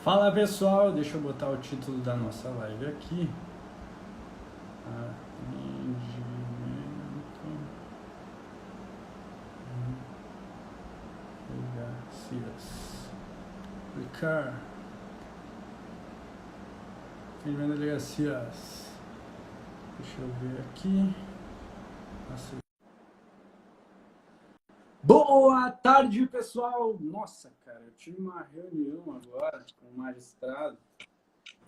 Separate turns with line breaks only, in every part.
Fala pessoal, deixa eu botar o título da nossa live aqui. Atendimento delegacias. Clicar. Atendimento delegacias. Deixa eu ver aqui. Nossa. Boa tarde, pessoal! Nossa, cara, eu tive uma reunião agora com o magistrado.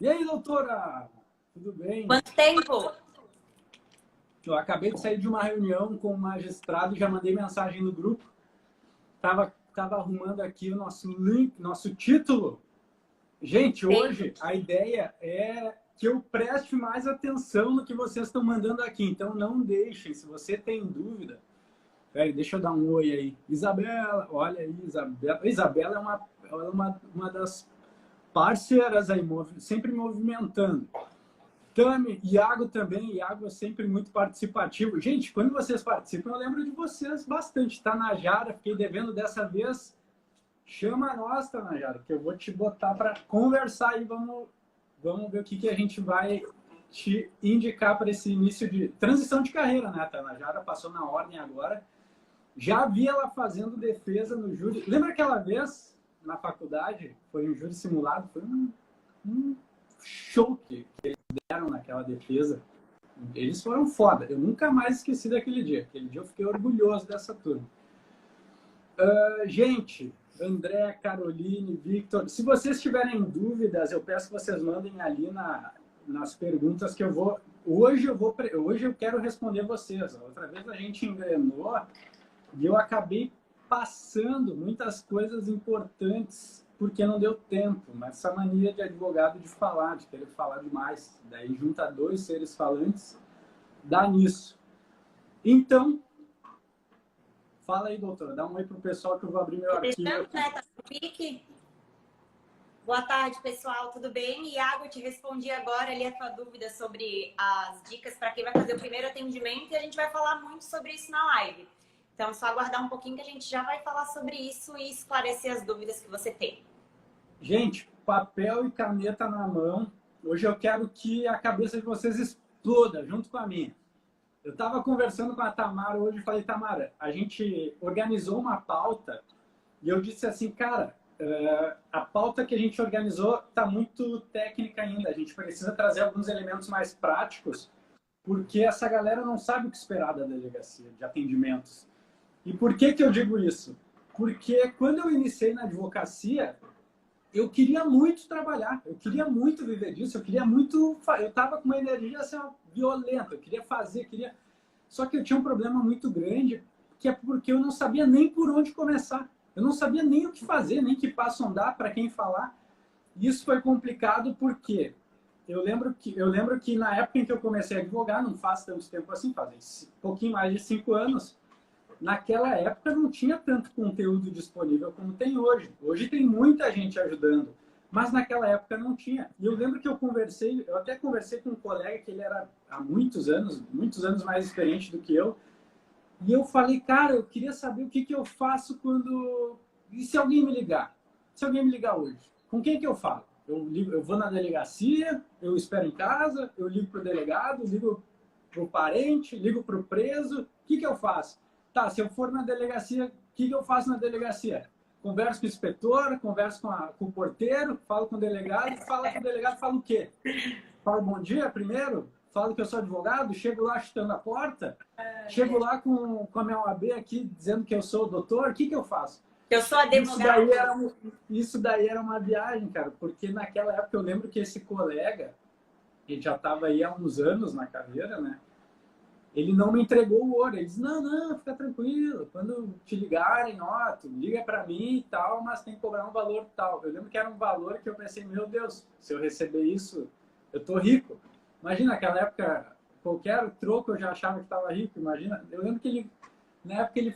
E aí, doutora? Tudo bem?
Quanto tempo?
Eu acabei de sair de uma reunião com o magistrado, já mandei mensagem no grupo. Tava arrumando aqui o nosso link, nosso título. Gente, hoje a ideia é que eu preste mais atenção no que vocês estão mandando aqui. Então, não deixem. Se você tem dúvida... Peraí, deixa eu dar um oi aí. Isabela, olha aí, Isabela. Isabela é uma das parceiras aí, sempre movimentando. Tami, Iago também. Iago é sempre muito participativo. Gente, quando vocês participam, eu lembro de vocês bastante. Tanajara, fiquei devendo dessa vez. Chama nós, Tanajara, que eu vou te botar para conversar e vamos ver o que a gente vai te indicar para esse início de transição de carreira, né? A Tanajara passou na ordem agora. Já vi ela fazendo defesa no júri. Lembra aquela vez na faculdade? Foi um júri simulado. Foi um show que eles deram naquela defesa. Eles foram foda. Eu nunca mais esqueci daquele dia. Aquele dia eu fiquei orgulhoso dessa turma. Gente, André, Caroline, Victor, se vocês tiverem dúvidas, eu peço que vocês mandem ali nas perguntas que eu vou... Hoje eu quero responder vocês. Outra vez a gente engrenou e eu acabei passando muitas coisas importantes porque não deu tempo. Mas essa mania de advogado de falar, de querer falar demais. Daí junta dois seres falantes, dá nisso. Então, fala aí, doutora. Dá um oi pro pessoal que eu vou abrir meu arquivo.
Boa tarde, pessoal. Tudo bem? Iago, eu te respondi agora ali a tua dúvida sobre as dicas para quem vai fazer o primeiro atendimento e a gente vai falar muito sobre isso na live. Então, é só aguardar um pouquinho que a gente já vai falar sobre isso e esclarecer as dúvidas que você tem.
Gente, papel e caneta na mão. Hoje eu quero que a cabeça de vocês exploda junto com a minha. Eu estava conversando com a Tamara hoje e falei, Tamara, a gente organizou uma pauta e eu disse assim, cara, a pauta que a gente organizou está muito técnica ainda. A gente precisa trazer alguns elementos mais práticos porque essa galera não sabe o que esperar da delegacia de atendimentos. E por que eu digo isso? Porque quando eu iniciei na advocacia, eu queria muito trabalhar, eu queria muito viver disso, eu estava com uma energia assim, violenta, eu queria fazer, Só que eu tinha um problema muito grande, que é porque eu não sabia nem por onde começar. Eu não sabia nem o que fazer, nem que passo andar, para quem falar. E isso foi complicado porque eu lembro que na época em que eu comecei a advogar, não faz tanto tempo assim, faz um pouquinho mais de 5 anos, naquela época não tinha tanto conteúdo disponível como tem hoje. Hoje tem muita gente ajudando, mas naquela época não tinha. E eu lembro que eu até conversei com um colega que ele era há muitos anos mais experiente do que eu, e eu falei, cara, eu queria saber o que eu faço quando... E se alguém me ligar? Se alguém me ligar hoje, com quem que eu falo? Eu vou na delegacia, eu espero em casa, eu ligo para o delegado, ligo para o parente, ligo para o preso, o que eu faço? Tá, se eu for na delegacia, o que eu faço na delegacia? Converso com o inspetor, converso com o porteiro, falo com o delegado, fala com o delegado, falo o quê? Falo bom dia primeiro, falo que eu sou advogado, chego lá chutando a porta, chego lá com a minha OAB aqui dizendo que eu sou doutor, o que eu faço?
Eu sou advogado.
Isso daí era uma viagem, cara, porque naquela época eu lembro que esse colega, ele já estava aí há uns anos na carreira, né? Ele não me entregou o ouro. Ele disse, não, fica tranquilo. Quando te ligarem, liga para mim e tal, mas tem que cobrar um valor tal. Eu lembro que era um valor que eu pensei, meu Deus, se eu receber isso, eu tô rico. Imagina, naquela época, qualquer troco eu já achava que estava rico, imagina. Eu lembro que na época ele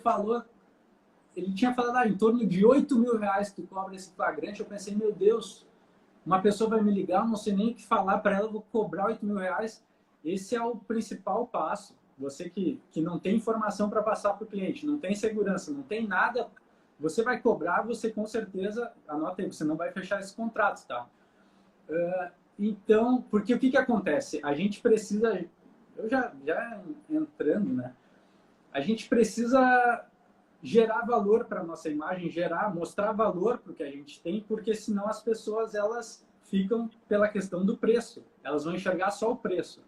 tinha falado, em torno de 8 mil reais que tu cobra esse flagrante. Eu pensei, meu Deus, uma pessoa vai me ligar, eu não sei nem o que falar para ela, eu vou cobrar 8 mil reais. Esse é o principal passo. Você que não tem informação para passar para o cliente, não tem segurança, não tem nada você vai cobrar, você com certeza, anota aí, você não vai fechar esse contrato, tá? Então, porque o que acontece? A gente precisa, eu já entrando, né? A gente precisa gerar valor para a nossa imagem, mostrar valor para o que a gente tem, porque senão as pessoas, elas ficam pela questão do preço. Elas vão enxergar só o preço.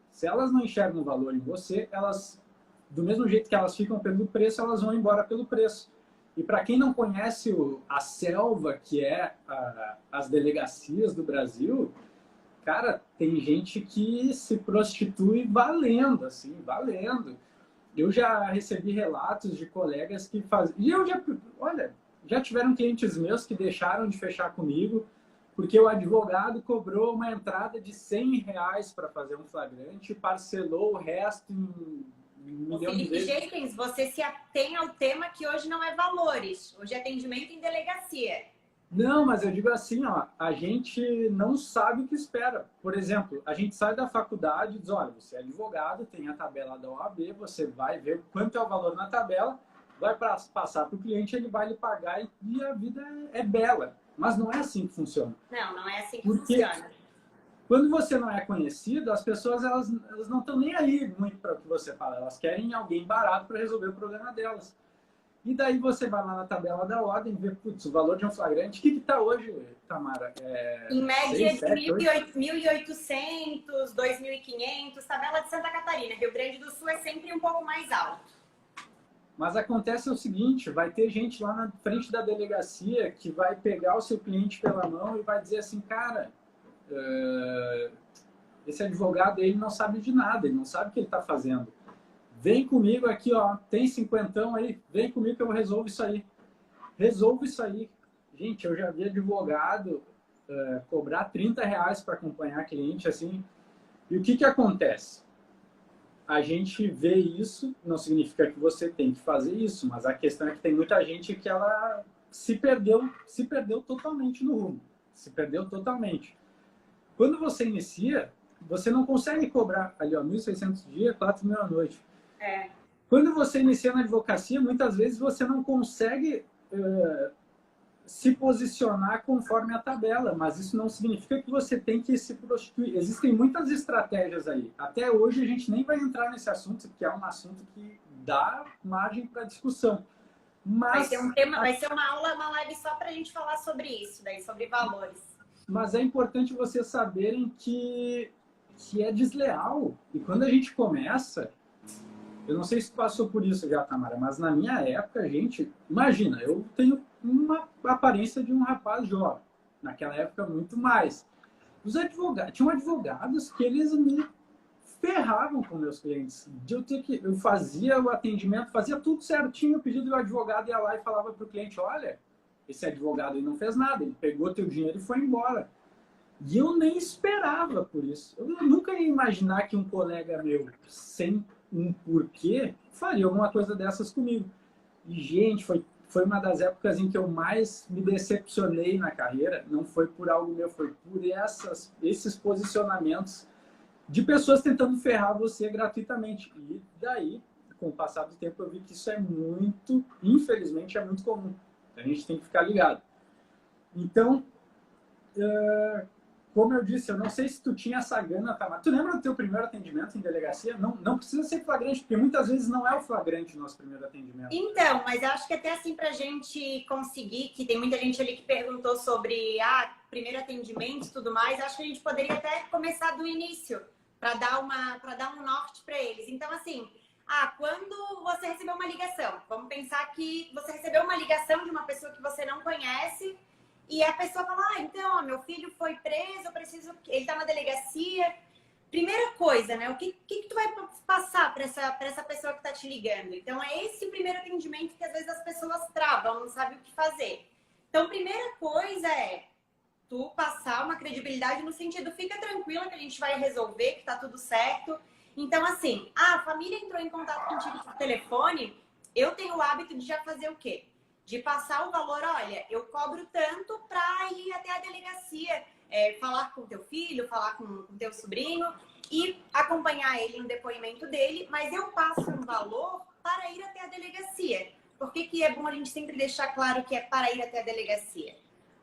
Se elas não enxergam valor em você, elas, do mesmo jeito que elas ficam pelo preço, elas vão embora pelo preço. E para quem não conhece a selva que é as delegacias do Brasil, cara, tem gente que se prostitui valendo, assim, valendo. Eu já recebi relatos de colegas que fazem... E eu já tiveram clientes meus que deixaram de fechar comigo porque o advogado cobrou uma entrada de R$ 100 para fazer um flagrante e parcelou o resto em
O Felipe Jenkins, você se atém ao tema que hoje não é valores, hoje é atendimento em delegacia.
Não, mas eu digo assim, ó, a gente não sabe o que espera. Por exemplo, a gente sai da faculdade e diz, olha, você é advogado, tem a tabela da OAB, você vai ver quanto é o valor na tabela, vai passar para o cliente, ele vai lhe pagar e a vida é bela. Mas não é assim que funciona.
Não é assim que funciona.
Quando você não é conhecido, as pessoas elas não estão nem aí muito para o que você fala. Elas querem alguém barato para resolver o problema delas. E daí você vai lá na tabela da ordem e vê, putz, o valor de um flagrante. O que está hoje, Tamara?
Em média, 1.800, 2.500, tabela de Santa Catarina. Rio Grande do Sul é sempre um pouco mais alto.
Mas acontece o seguinte, vai ter gente lá na frente da delegacia que vai pegar o seu cliente pela mão e vai dizer assim, cara, esse advogado ele não sabe de nada, ele não sabe o que ele está fazendo. Vem comigo aqui, ó, tem 50 aí, vem comigo que eu resolvo isso aí. Resolvo isso aí. Gente, eu já vi advogado cobrar R$ 30 para acompanhar cliente, assim. E o que acontece? A gente vê isso, não significa que você tem que fazer isso, mas a questão é que tem muita gente que ela se perdeu totalmente no rumo. Se perdeu totalmente. Quando você inicia, você não consegue cobrar ali, ó, 1.600 dias, 4.000 à noite. Quando você inicia na advocacia, muitas vezes você não consegue se posicionar conforme a tabela, mas isso não significa que você tem que se prostituir. Existem muitas estratégias aí. Até hoje a gente nem vai entrar nesse assunto, porque é um assunto que dá margem para discussão. Mas
vai ser uma aula, uma live só para a gente falar sobre isso, daí, sobre valores.
Mas é importante vocês saberem que é desleal. E quando a gente começa... Eu não sei se tu passou por isso já, Tamara, mas na minha época, gente... Imagina, eu tenho uma aparência de um rapaz jovem. Naquela época, muito mais. Tinham advogados que eles me ferravam com meus clientes. Eu fazia o atendimento, fazia tudo certinho, o pedido do advogado ia lá e falava para o cliente, olha, esse advogado aí não fez nada, ele pegou teu dinheiro e foi embora. E eu nem esperava por isso. Eu nunca ia imaginar que um colega meu, sem um porquê, faria alguma coisa dessas comigo. E, gente, foi uma das épocas em que eu mais me decepcionei na carreira. Não foi por algo meu, foi por esses posicionamentos de pessoas tentando ferrar você gratuitamente. E daí, com o passar do tempo, eu vi que isso é muito, infelizmente, é muito comum. A gente tem que ficar ligado. Então, como eu disse, eu não sei se tu tinha essa gana, Tamara. Tu lembra do teu primeiro atendimento em delegacia? Não precisa ser flagrante, porque muitas vezes não é o flagrante o nosso primeiro atendimento.
Então, mas eu acho que até assim pra gente conseguir, que tem muita gente ali que perguntou sobre primeiro atendimento e tudo mais, acho que a gente poderia até começar do início, para dar um norte para eles. Então, assim, quando você recebeu uma ligação, vamos pensar que você recebeu uma ligação de uma pessoa que você não conhece, e a pessoa fala, então, meu filho foi preso, ele tá na delegacia. Primeira coisa, né? O que tu vai passar para essa pessoa que tá te ligando? Então, é esse primeiro atendimento que às vezes as pessoas travam, não sabem o que fazer. Então, primeira coisa é tu passar uma credibilidade no sentido, fica tranquila que a gente vai resolver, que tá tudo certo. Então, assim, a família entrou em contato contigo por telefone, eu tenho o hábito de já fazer o quê? De passar o valor, olha, eu cobro tanto para ir até a delegacia, falar com teu filho, falar com teu sobrinho e acompanhar ele no depoimento dele, mas eu passo um valor para ir até a delegacia. por que que é bom a gente sempre deixar claro que é para ir até a delegacia?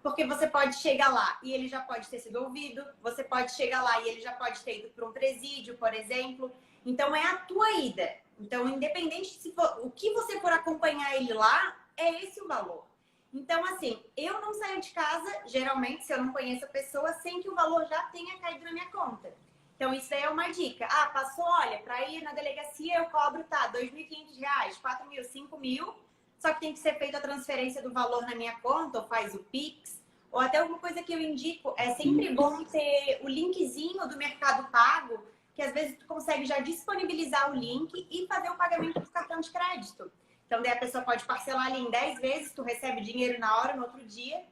Porque você pode chegar lá e ele já pode ter sido ouvido, você pode chegar lá e ele já pode ter ido para um presídio, por exemplo. Então, é a tua ida. Então, independente se for, o que você for acompanhar ele lá, é esse o valor. Então, assim, eu não saio de casa, geralmente, se eu não conheço a pessoa, sem que o valor já tenha caído na minha conta. Então, isso aí é uma dica. Ah, passou, olha, para ir na delegacia eu cobro, tá, R$2.500, R$4.000, R$5.000, só que tem que ser feita a transferência do valor na minha conta, ou faz o Pix, ou até alguma coisa que eu indico. É sempre bom ter o linkzinho do Mercado Pago, que às vezes tu consegue já disponibilizar o link e fazer o pagamento do cartão de crédito. Então, daí a pessoa pode parcelar ali em 10 vezes, tu recebe dinheiro na hora, no outro dia,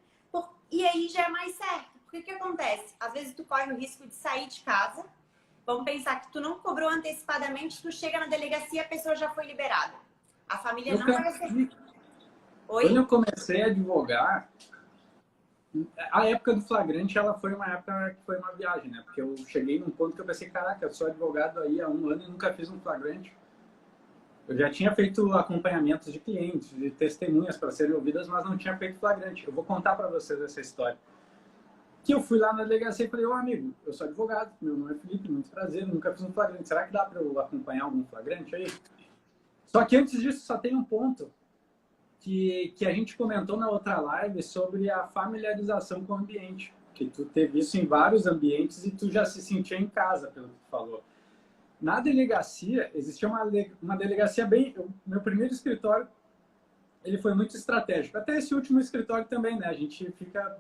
e aí já é mais certo. Porque o que acontece? Às vezes tu corre o risco de sair de casa, vamos pensar que tu não cobrou antecipadamente, tu chega na delegacia e a pessoa já foi liberada. A família não vai receber.
Quando eu comecei a advogar, a época do flagrante, ela foi uma época que foi uma viagem, né? Porque eu cheguei num ponto que eu pensei, caraca, eu sou advogado aí há 1 ano e nunca fiz um flagrante. Eu já tinha feito acompanhamentos de clientes, de testemunhas para serem ouvidas, mas não tinha feito flagrante. Eu vou contar para vocês essa história. Que eu fui lá na delegacia e falei, ô amigo, eu sou advogado, meu nome é Felipe, muito prazer, nunca fiz um flagrante. Será que dá para eu acompanhar algum flagrante aí? Só que antes disso, só tem um ponto que a gente comentou na outra live sobre a familiarização com o ambiente. Que tu teve isso em vários ambientes e tu já se sentia em casa, pelo que tu falou. Na delegacia, existia uma delegacia bem... Meu primeiro escritório, ele foi muito estratégico. Até esse último escritório também, né? A gente fica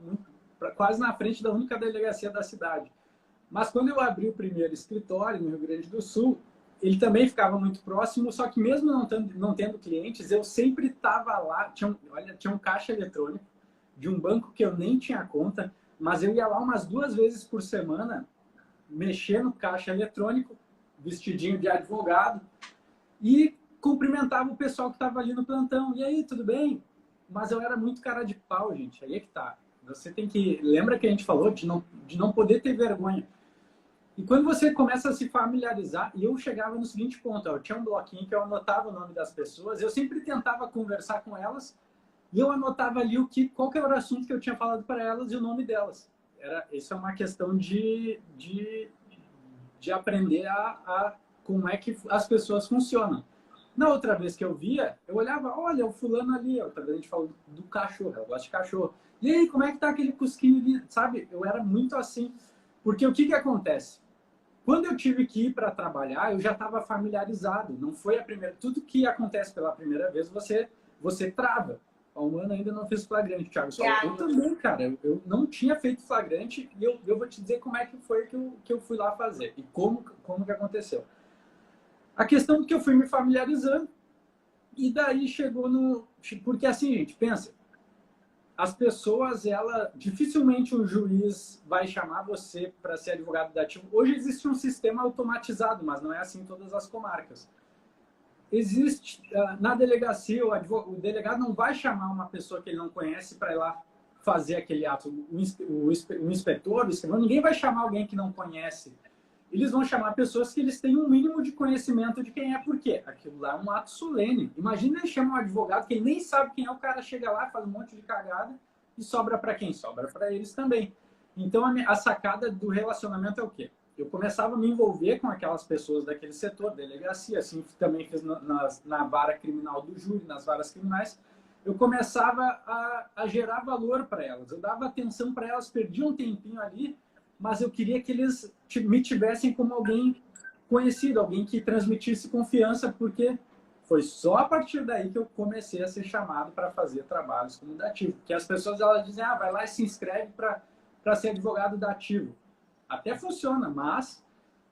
quase na frente da única delegacia da cidade. Mas quando eu abri o primeiro escritório no Rio Grande do Sul, ele também ficava muito próximo, só que mesmo não tendo clientes, eu sempre estava lá. Tinha um caixa eletrônico de um banco que eu nem tinha conta, mas eu ia lá umas 2 vezes por semana, mexer no caixa eletrônico, vestidinho de advogado, e cumprimentava o pessoal que estava ali no plantão. E aí, tudo bem? Mas eu era muito cara de pau, gente. Aí é que tá. Você tem que... Lembra que a gente falou de não poder ter vergonha. E quando você começa a se familiarizar, e eu chegava no seguinte ponto, eu tinha um bloquinho que eu anotava o nome das pessoas, eu sempre tentava conversar com elas, e eu anotava ali qual que era o assunto que eu tinha falado para elas e o nome delas. Isso é uma questão de aprender como é que as pessoas funcionam. Na outra vez que eu via, eu olhava, olha, o fulano ali, outra vez a gente falou do cachorro, eu gosto de cachorro. E aí, como é que tá aquele cusquinho ali? Sabe, eu era muito assim. Porque o que acontece? Quando eu tive que ir para trabalhar, eu já estava familiarizado. Não foi a primeira... Tudo que acontece pela primeira vez, você trava. Há 1 ano ainda não fiz flagrante, Thiago. Eu também, cara. Eu não tinha feito flagrante e eu vou te dizer como é que foi que eu fui lá fazer. E como que aconteceu. A questão é que eu fui me familiarizando e daí chegou no... Porque assim, gente, pensa. As pessoas, dificilmente um juiz vai chamar você para ser advogado dativo. Hoje existe um sistema automatizado, mas não é assim em todas as comarcas. Existe, na delegacia, o delegado não vai chamar uma pessoa que ele não conhece para ir lá fazer aquele ato. O inspetor, o escrivão, ninguém vai chamar alguém que não conhece. Eles vão chamar pessoas que eles têm um mínimo de conhecimento de quem é. Por quê? Aquilo lá é um ato solene. Imagina ele chama um advogado que ele nem sabe quem é, o cara chega lá, faz um monte de cagada e sobra para quem? Sobra para eles também. Então, a sacada do relacionamento é o quê? Eu começava a me envolver com aquelas pessoas daquele setor, delegacia, assim também fiz na vara criminal do júri, nas varas criminais. Eu começava a gerar valor para elas. Eu dava atenção para elas, perdia um tempinho ali, mas eu queria que eles me tivessem como alguém conhecido, alguém que transmitisse confiança, porque foi só a partir daí que eu comecei a ser chamado para fazer trabalhos como dativo. Porque as pessoas elas dizem, vai lá e se inscreve para ser advogado dativo. Até funciona, mas,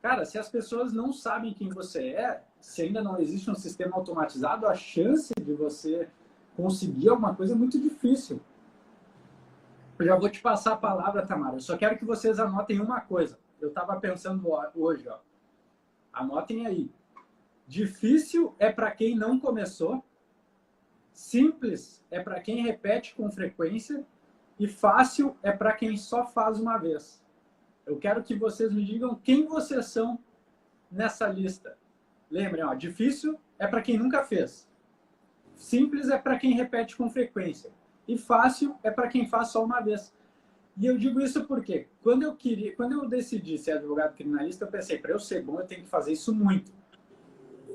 cara, se as pessoas não sabem quem você é, se ainda não existe um sistema automatizado, a chance de você conseguir alguma coisa é muito difícil. Eu já vou te passar a palavra, Tamara. Eu só quero que vocês anotem uma coisa. Eu estava pensando hoje, ó. Anotem aí. Difícil é para quem não começou. Simples é para quem repete com frequência. E fácil é para quem só faz uma vez. Eu quero que vocês me digam quem vocês são nessa lista. Lembrem, ó, difícil é para quem nunca fez. Simples é para quem repete com frequência. E fácil é para quem faz só uma vez. E eu digo isso porque quando eu decidi ser advogado criminalista, eu pensei, para eu ser bom, eu tenho que fazer isso muito.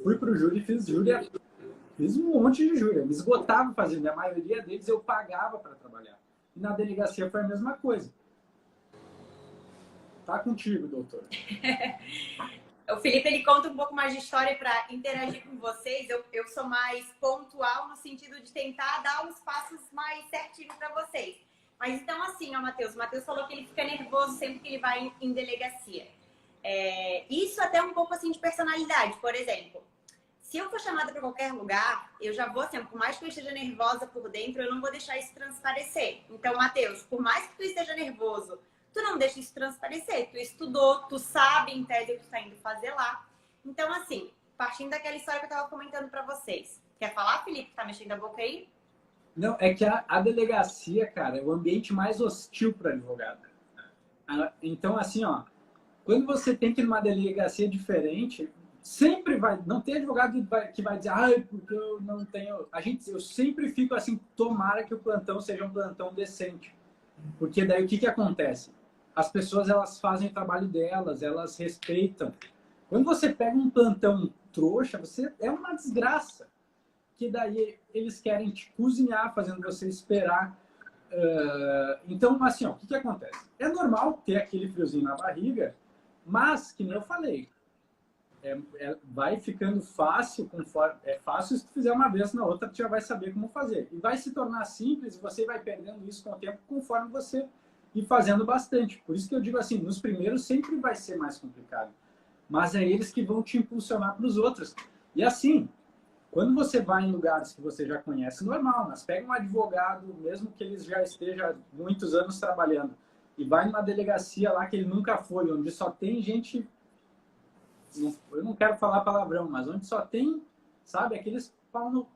Fui para o júri, fiz um monte de júri. Eu me esgotava fazendo. A maioria deles eu pagava para trabalhar. E na delegacia foi a mesma coisa. Tá contigo, doutor.
O Felipe, ele conta um pouco mais de história para interagir com vocês. Eu sou mais pontual no sentido de tentar dar os passos mais certinhos para vocês. Mas então, assim, ó, Matheus. O Matheus falou que ele fica nervoso sempre que ele vai em delegacia. Isso até um pouco, assim, de personalidade. Por exemplo, se eu for chamada para qualquer lugar, eu já vou, assim, por mais que eu esteja nervosa por dentro, eu não vou deixar isso transparecer. Então, Matheus, por mais que tu esteja nervoso, tu não deixa isso transparecer. Tu estudou, tu sabe, em tese, o que tu tá indo fazer lá. Então, assim, partindo daquela história que eu tava comentando para vocês. Quer falar, Felipe, que tá mexendo a boca aí?
Não, é que a delegacia, cara, é o ambiente mais hostil para advogado. Então, assim, ó, quando você tem que ir numa delegacia diferente, sempre vai, não tem advogado que vai dizer, porque eu não tenho. Eu sempre fico assim, tomara que o plantão seja um plantão decente. Porque daí o que acontece? As pessoas, elas fazem o trabalho delas, elas respeitam. Quando você pega um plantão trouxa, é uma desgraça. Que daí eles querem te cozinhar, fazendo você esperar. Então, assim, ó, o que acontece? É normal ter aquele friozinho na barriga, mas, que nem eu falei, vai ficando fácil, conforme, é fácil se tu fizer uma vez, na outra tu já vai saber como fazer. E vai se tornar simples e você vai perdendo isso com o tempo, conforme você ir fazendo bastante. Por isso que eu digo assim, nos primeiros sempre vai ser mais complicado. Mas é eles que vão te impulsionar para os outros. E assim, quando você vai em lugares que você já conhece, normal, mas pega um advogado, mesmo que ele já esteja muitos anos trabalhando, e vai numa delegacia lá que ele nunca foi, onde só tem gente, eu não quero falar palavrão, mas onde só tem, sabe, aqueles pau no...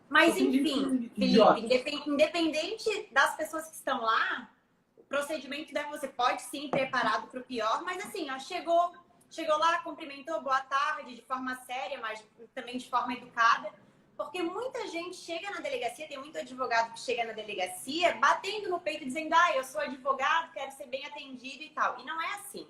Mas, enfim, Felipe, independente das pessoas que estão lá, o procedimento você pode sim ir preparado para o pior, mas assim, ó, chegou lá, cumprimentou, boa tarde, de forma séria, mas também de forma educada. Porque muita gente chega na delegacia, tem muito advogado que chega na delegacia batendo no peito, dizendo, eu sou advogado, quero ser bem atendido e tal. E não é assim.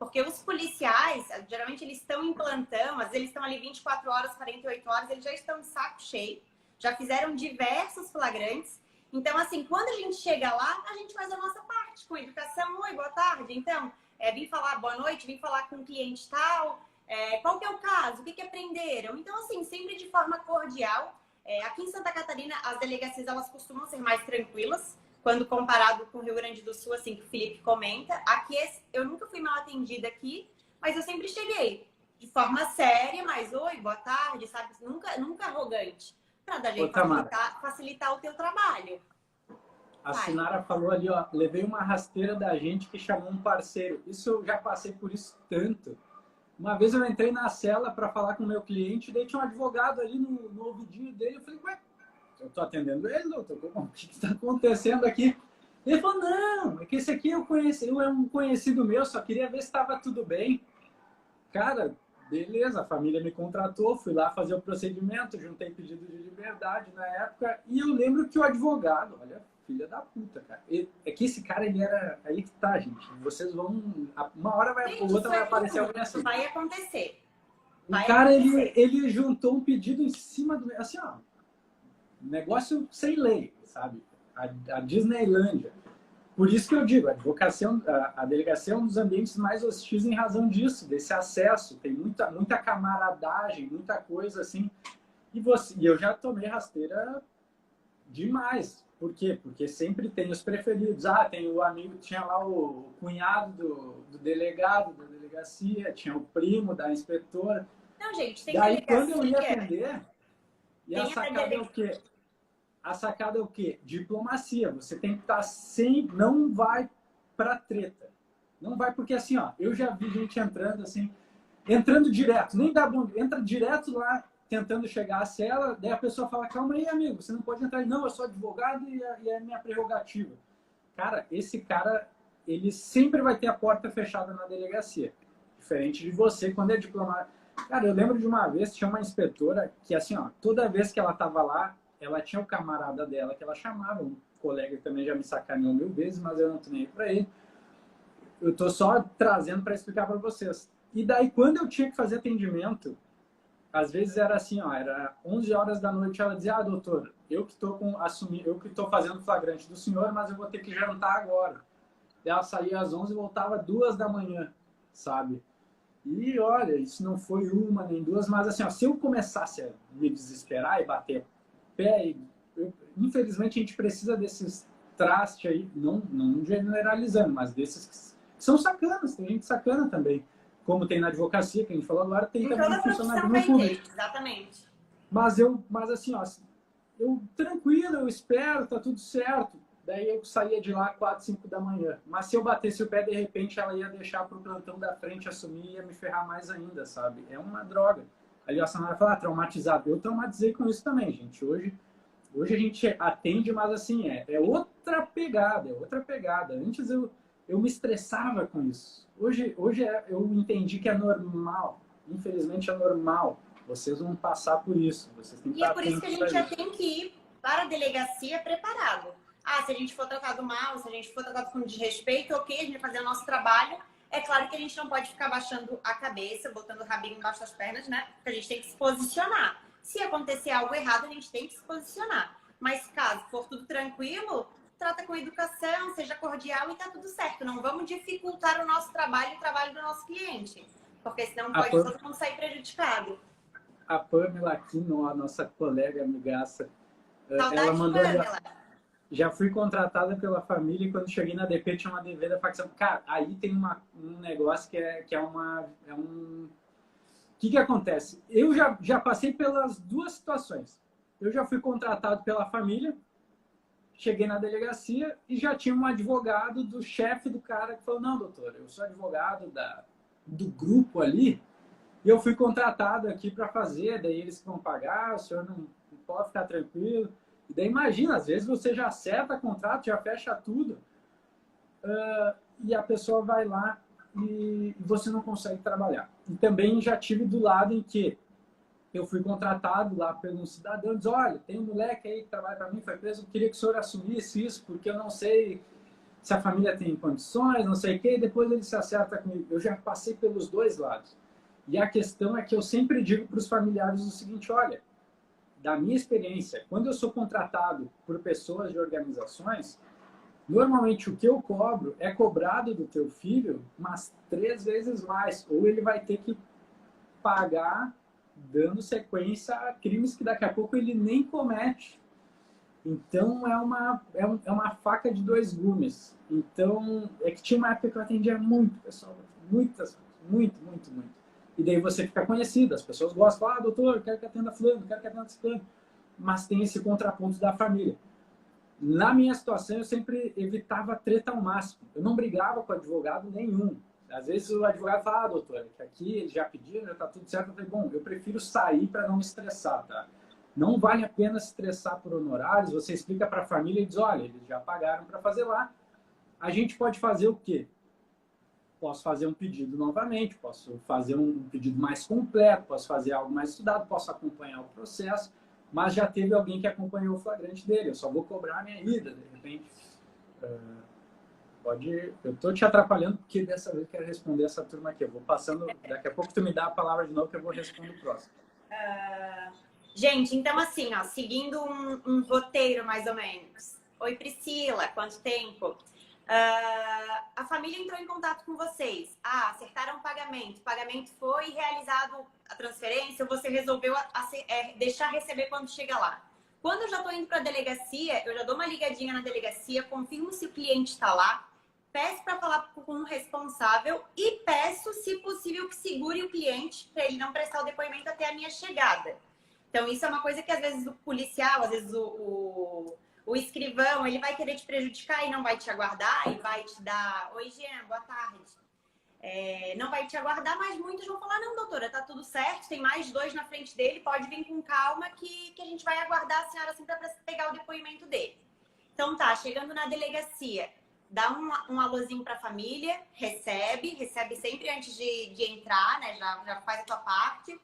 Porque os policiais, geralmente eles estão em plantão, às vezes eles estão ali 24 horas, 48 horas, eles já estão de saco cheio, já fizeram diversos flagrantes. Então, assim, quando a gente chega lá, a gente faz a nossa parte com educação. Oi, boa tarde. Então, vim falar boa noite, vim falar com um cliente tal, qual que é o caso, o que aprenderam? Então, assim, sempre de forma cordial. Aqui em Santa Catarina, as delegacias, elas costumam ser mais tranquilas, quando comparado com o Rio Grande do Sul, assim, que o Felipe comenta. Aqui, eu nunca fui mal atendida aqui, mas eu sempre cheguei de forma séria, mas oi, boa tarde, sabe? Nunca arrogante, para dar jeito facilitar o teu trabalho.
A Sinara falou ali, ó, levei uma rasteira da gente que chamou um parceiro. Isso eu já passei por isso tanto. Uma vez eu entrei na cela para falar com o meu cliente, daí tinha um advogado ali no ouvidinho dele. Eu falei, ué, eu tô atendendo ele, doutor? O que está acontecendo aqui? Ele falou, não, é que esse aqui eu é um conhecido meu, só queria ver se estava tudo bem. Cara, beleza, a família me contratou, fui lá fazer o procedimento, juntei pedido de liberdade na época, e eu lembro que o advogado, olha, filha da puta, cara. É que esse cara, ele era... Aí que tá, gente. Vocês vão... Uma hora ou outra vai aparecer alguém assim.
Vai acontecer.
O cara, ele juntou um pedido em cima do... Assim, ó. Negócio sem lei, sabe? A Disneylândia. Por isso que eu digo, a delegacia é um dos ambientes mais hostis em razão disso, desse acesso. Tem muita camaradagem, muita coisa assim. E eu já tomei rasteira demais. Por quê? Porque sempre tem os preferidos. Tem o amigo, tinha lá o cunhado do delegado da delegacia, tinha o primo da inspetora.
Não, gente, tem
daí quando eu ia atender, e a sacada é o quê? A sacada é o quê? Diplomacia. Você tem que estar sempre... Não vai pra treta. Não vai, porque assim, ó, eu já vi gente entrando direto, nem dá bom, entra direto lá, tentando chegar à cela, daí a pessoa fala, calma aí, amigo, você não pode entrar. Não, eu sou advogado e é minha prerrogativa. Cara, esse cara, ele sempre vai ter a porta fechada na delegacia. Diferente de você, quando é diplomata. Cara, eu lembro de uma vez, tinha uma inspetora que, assim, ó, toda vez que ela tava lá, ela tinha o camarada dela que ela chamava, um colega que também já me sacaneou 1000 vezes, mas eu não tô nem aí pra ele. Eu tô só trazendo para explicar para vocês. E daí, quando eu tinha que fazer atendimento, às vezes era assim, ó, era 11 horas da noite, ela dizia, doutor, eu que tô fazendo flagrante do senhor, mas eu vou ter que jantar agora. Ela saía às 11 e voltava 2 da manhã, sabe? E olha, isso não foi uma nem duas, mas assim, ó, se eu começasse a me desesperar e bater pé, infelizmente a gente precisa desses trastes aí, não generalizando, mas desses que são sacanas, tem gente sacana também. Como tem na advocacia, que a gente falou agora, tem também no funcionalismo público.
Exatamente.
Mas assim, ó, eu tranquilo, eu espero, tá tudo certo. Daí eu saía de lá 4, 5 da manhã. Mas se eu batesse o pé, de repente ela ia deixar pro plantão da frente assumir e ia me ferrar mais ainda, sabe? É uma droga. Ali a Samara fala, traumatizado. Eu traumatizei com isso também, gente. Hoje a gente atende, mas assim, é outra pegada, é outra pegada. Antes eu me estressava com isso. Hoje eu entendi que é normal. Infelizmente é normal. Vocês vão passar por isso. Vocês têm que
E é por isso que a gente já tem que ir para a delegacia preparado. Ah, se a gente for tratado mal, se a gente for tratado com desrespeito, ok, a gente vai fazer o nosso trabalho. É claro que a gente não pode ficar baixando a cabeça, botando o rabinho embaixo das pernas, né? Porque a gente tem que se posicionar. Se acontecer algo errado, a gente tem que se posicionar. Mas caso for tudo tranquilo, trata com educação, seja cordial e tá tudo certo. Não vamos dificultar o nosso trabalho e o trabalho do nosso cliente. Porque senão pode todo mundo sair prejudicado.
A Pamela aqui, a nossa colega amigaça,
Saudade,
ela mandou...
Pamela.
Já fui contratada pela família e quando cheguei na DP tinha uma DV da facção. Cara, aí tem um negócio que é um... O que acontece? Eu já passei pelas duas situações. Eu já fui contratado pela família, cheguei na delegacia e já tinha um advogado do chefe do cara que falou, não, doutor, eu sou advogado do grupo ali e eu fui contratado aqui para fazer, daí eles vão pagar, o senhor não pode ficar tranquilo. E daí imagina, às vezes você já acerta contrato, já fecha tudo, e a pessoa vai lá e você não consegue trabalhar. E também já tive do lado em que eu fui contratado lá pelo cidadão, diz, olha, tem um moleque aí que trabalha para mim, foi preso, eu queria que o senhor assumisse isso, porque eu não sei se a família tem condições, não sei o quê, e depois ele se acerta comigo. Eu já passei pelos dois lados. E a questão é que eu sempre digo para os familiares o seguinte, olha, da minha experiência, quando eu sou contratado por pessoas de organizações, normalmente o que eu cobro é cobrado do teu filho umas 3 vezes mais. Ou ele vai ter que pagar dando sequência a crimes que daqui a pouco ele nem comete. Então é uma faca de 2 gumes. Então é que tinha uma época que eu atendia muito, pessoal. Muito. E daí você fica conhecido, as pessoas gostam, doutor, quero que atenda fulano, quero que atenda fulano. Mas tem esse contraponto da família. Na minha situação, eu sempre evitava treta ao máximo. Eu não brigava com advogado nenhum. Às vezes o advogado fala, doutor, que aqui ele já pediu, já está tudo certo. Eu falei, bom, eu prefiro sair para não me estressar, tá? Não vale a pena se estressar por honorários. Você explica para a família e diz, olha, eles já pagaram para fazer lá. A gente pode fazer o quê? Posso fazer um pedido novamente, posso fazer um pedido mais completo, posso fazer algo mais estudado, posso acompanhar o processo, mas já teve alguém que acompanhou o flagrante dele, eu só vou cobrar a minha ida, de repente. Eu estou te atrapalhando porque dessa vez eu quero responder essa turma aqui. Eu vou passando, daqui a pouco tu me dá a palavra de novo que eu vou responder o próximo.
Gente, então assim, ó, seguindo um roteiro mais ou menos. Oi, Priscila, quanto tempo? A família entrou em contato com vocês. Acertaram o pagamento. O pagamento foi realizado, a transferência, ou você resolveu deixar receber quando chega lá. Quando eu já estou indo para a delegacia, eu já dou uma ligadinha na delegacia, confirmo se o cliente está lá, peço para falar com o responsável e peço, se possível, que segure o cliente para ele não prestar o depoimento até a minha chegada. Então, isso é uma coisa que às vezes o policial, às vezes o escrivão, ele vai querer te prejudicar e não vai te aguardar e vai te dar, oi, Jean, boa tarde. Não vai te aguardar, mas muitos vão falar, não, doutora, tá tudo certo, tem mais 2 na frente dele, pode vir com calma que a gente vai aguardar a senhora assim para pegar o depoimento dele. Então tá, chegando na delegacia, dá um alôzinho para a família, recebe sempre antes de entrar, né? Já faz a tua parte.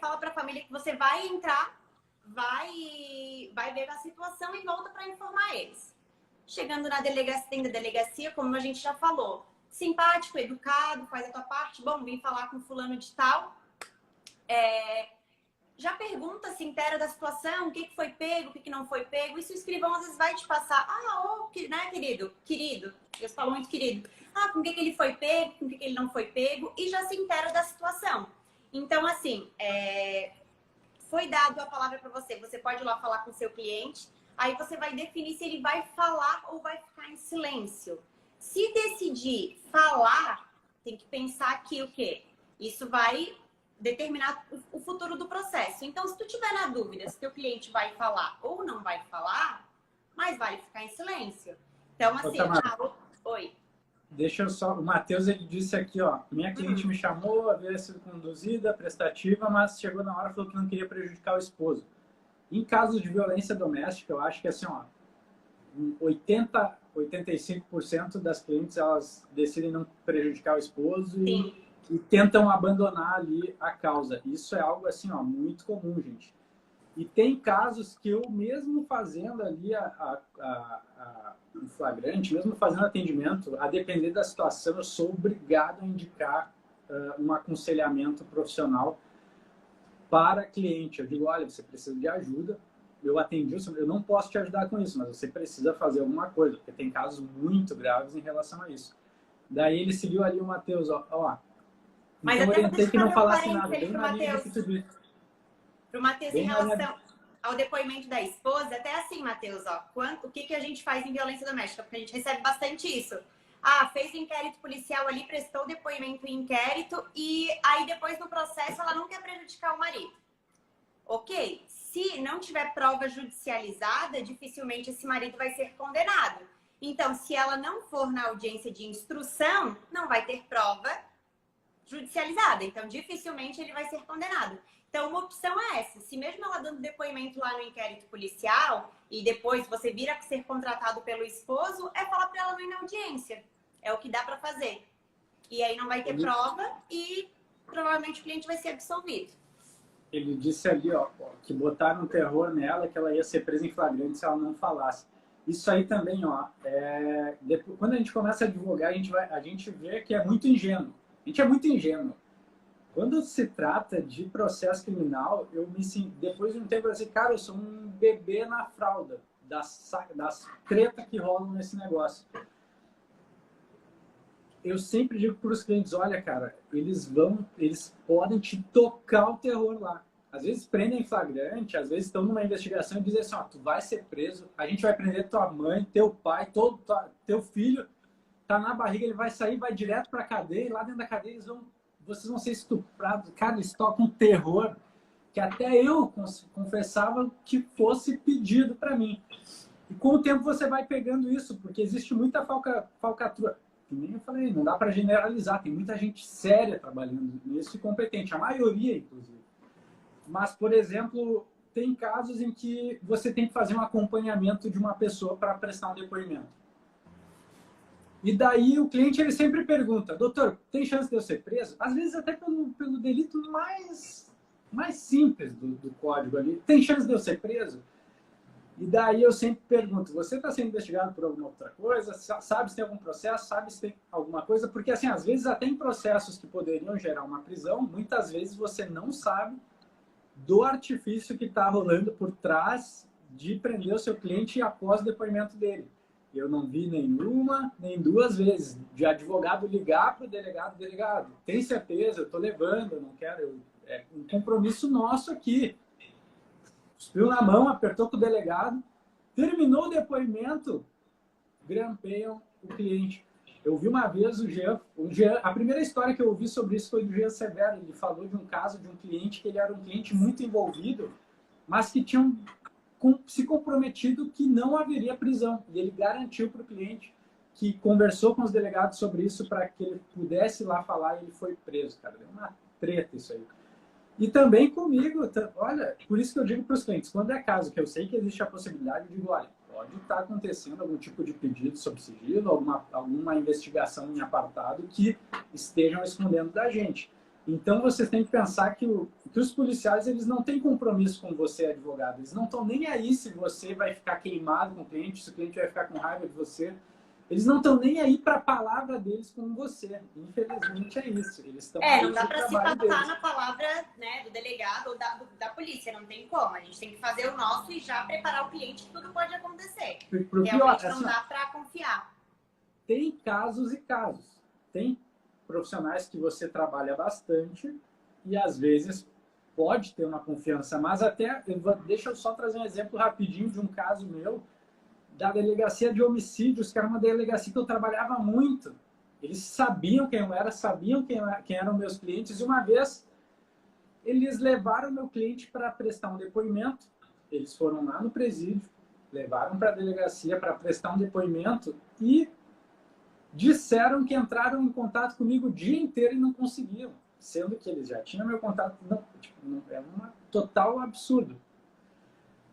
Fala para a família que você vai entrar, vai ver a situação e volta para informar eles. Chegando na delegacia, como a gente já falou, simpático, educado, faz a tua parte. Bom, vim falar com fulano de tal. Já pergunta, se inteira da situação, o que foi pego, o que não foi pego. Isso o escrivão às vezes vai te passar. Né, querido? Querido. Eu falo muito querido. Com o que ele foi pego, com o que ele não foi pego. E já se inteira da situação. Então, assim, foi dado a palavra para você. Você pode ir lá falar com o seu cliente. Aí você vai definir se ele vai falar ou vai ficar em silêncio. Se decidir falar, tem que pensar que o quê? Isso vai determinar o futuro do processo. Então, se tu tiver na dúvida se teu cliente vai falar ou não vai falar, mais vale ficar em silêncio. Então, assim... Oi.
Deixa eu só... O Matheus, ele disse aqui, ó, minha cliente me chamou, havia sido conduzida, prestativa, mas chegou na hora e falou que não queria prejudicar o esposo. Em casos de violência doméstica, eu acho que assim, ó, 85% das clientes, elas decidem não prejudicar o esposo e tentam abandonar ali a causa. Isso é algo assim, ó, muito comum, gente. E tem casos que eu, mesmo fazendo ali um flagrante, mesmo fazendo atendimento, a depender da situação, eu sou obrigado a indicar um aconselhamento profissional para cliente. Eu digo, olha, você precisa de ajuda, eu atendi, eu não posso te ajudar com isso, mas você precisa fazer alguma coisa, porque tem casos muito graves em relação a isso. Daí ele seguiu ali o Matheus, ó.
Mas
então
até
eu tentei que não falasse nada, bem
pro
na linha que tu disse.
Pro Matheus, em relação ao depoimento da esposa, até assim, Matheus, ó, o que a gente faz em violência doméstica? Porque a gente recebe bastante isso. Fez inquérito policial ali, prestou depoimento em inquérito e aí depois no processo ela não quer prejudicar o marido. Ok? Se não tiver prova judicializada, dificilmente esse marido vai ser condenado. Então, se ela não for na audiência de instrução, não vai ter prova judicializada. Então, dificilmente ele vai ser condenado. Então, uma opção é essa. Se mesmo ela dando depoimento lá no inquérito policial e depois você vir a ser contratado pelo esposo, é falar para ela não ir na audiência. É o que dá para fazer. E aí não vai ter prova e provavelmente o cliente vai ser absolvido.
Ele disse ali, ó, que botaram terror nela, que ela ia ser presa em flagrante se ela não falasse. Isso aí também, ó, quando a gente começa a advogar, a gente vê que é muito ingênuo. A gente é muito ingênuo. Quando se trata de processo criminal, depois de um tempo, eu assim, cara, eu sou um bebê na fralda das tretas que rolam nesse negócio. Eu sempre digo para os clientes, olha, cara, eles podem te tocar o terror lá. Às vezes prendem em flagrante, às vezes estão numa investigação e dizem assim, ó, tu vai ser preso, a gente vai prender tua mãe, teu pai, teu filho, tá na barriga, ele vai sair, vai direto para a cadeia, e lá dentro da cadeia vocês vão ser estuprados. Cara, eles tocam terror que até eu confessava que fosse pedido para mim. E com o tempo você vai pegando isso, porque existe muita falcatrua. Que nem eu falei, não dá para generalizar. Tem muita gente séria trabalhando nisso e competente, a maioria, inclusive. Mas, por exemplo, tem casos em que você tem que fazer um acompanhamento de uma pessoa para prestar um depoimento. E daí o cliente ele sempre pergunta, doutor, tem chance de eu ser preso? Às vezes até pelo delito mais simples do código ali. Tem chance de eu ser preso? E daí eu sempre pergunto, você está sendo investigado por alguma outra coisa? Sabe se tem algum processo? Sabe se tem alguma coisa? Porque, assim, às vezes até em processos que poderiam gerar uma prisão, muitas vezes você não sabe do artifício que está rolando por trás de prender o seu cliente após o depoimento dele. Eu não vi nenhuma, nem duas vezes, de advogado ligar para o delegado, tem certeza, eu estou levando, eu não quero, é um compromisso nosso aqui. Cuspiu na mão, apertou com o delegado, terminou o depoimento, grampeiam o cliente. Eu vi uma vez o Jean, a primeira história que eu ouvi sobre isso foi do Jean Severo. Ele falou de um caso de um cliente que ele era um cliente muito envolvido, mas que tinha se comprometido que não haveria prisão. E ele garantiu para o cliente que conversou com os delegados sobre isso para que ele pudesse ir lá falar e ele foi preso, cara. Deu uma treta isso aí. E também comigo, olha, por isso que eu digo para os clientes, quando é caso que eu sei que existe a possibilidade, eu digo, olha, pode estar acontecendo algum tipo de pedido sob sigilo, alguma investigação em apartado que estejam escondendo da gente. Então, vocês têm que pensar que os policiais, eles não têm compromisso com você, advogado. Eles não estão nem aí se você vai ficar queimado com o cliente, se o cliente vai ficar com raiva de você. Eles não estão nem aí para a palavra deles com você. Infelizmente, é isso. Eles estão
não dá para se passar na palavra, né, do delegado ou da polícia. Não tem como. A gente tem que fazer o nosso e já preparar o cliente que tudo pode acontecer. Realmente não dá para confiar.
Tem casos e casos. Tem profissionais que você trabalha bastante e às vezes pode ter uma confiança, mas deixa eu só trazer um exemplo rapidinho de um caso meu da delegacia de homicídios, que era uma delegacia que eu trabalhava muito. Eles sabiam quem eu era, sabiam quem eram meus clientes, e uma vez eles levaram meu cliente para prestar um depoimento. Eles foram lá no presídio, levaram para a delegacia para prestar um depoimento e disseram que entraram em contato comigo o dia inteiro e não conseguiam, sendo que eles já tinham meu contato. É um total absurdo.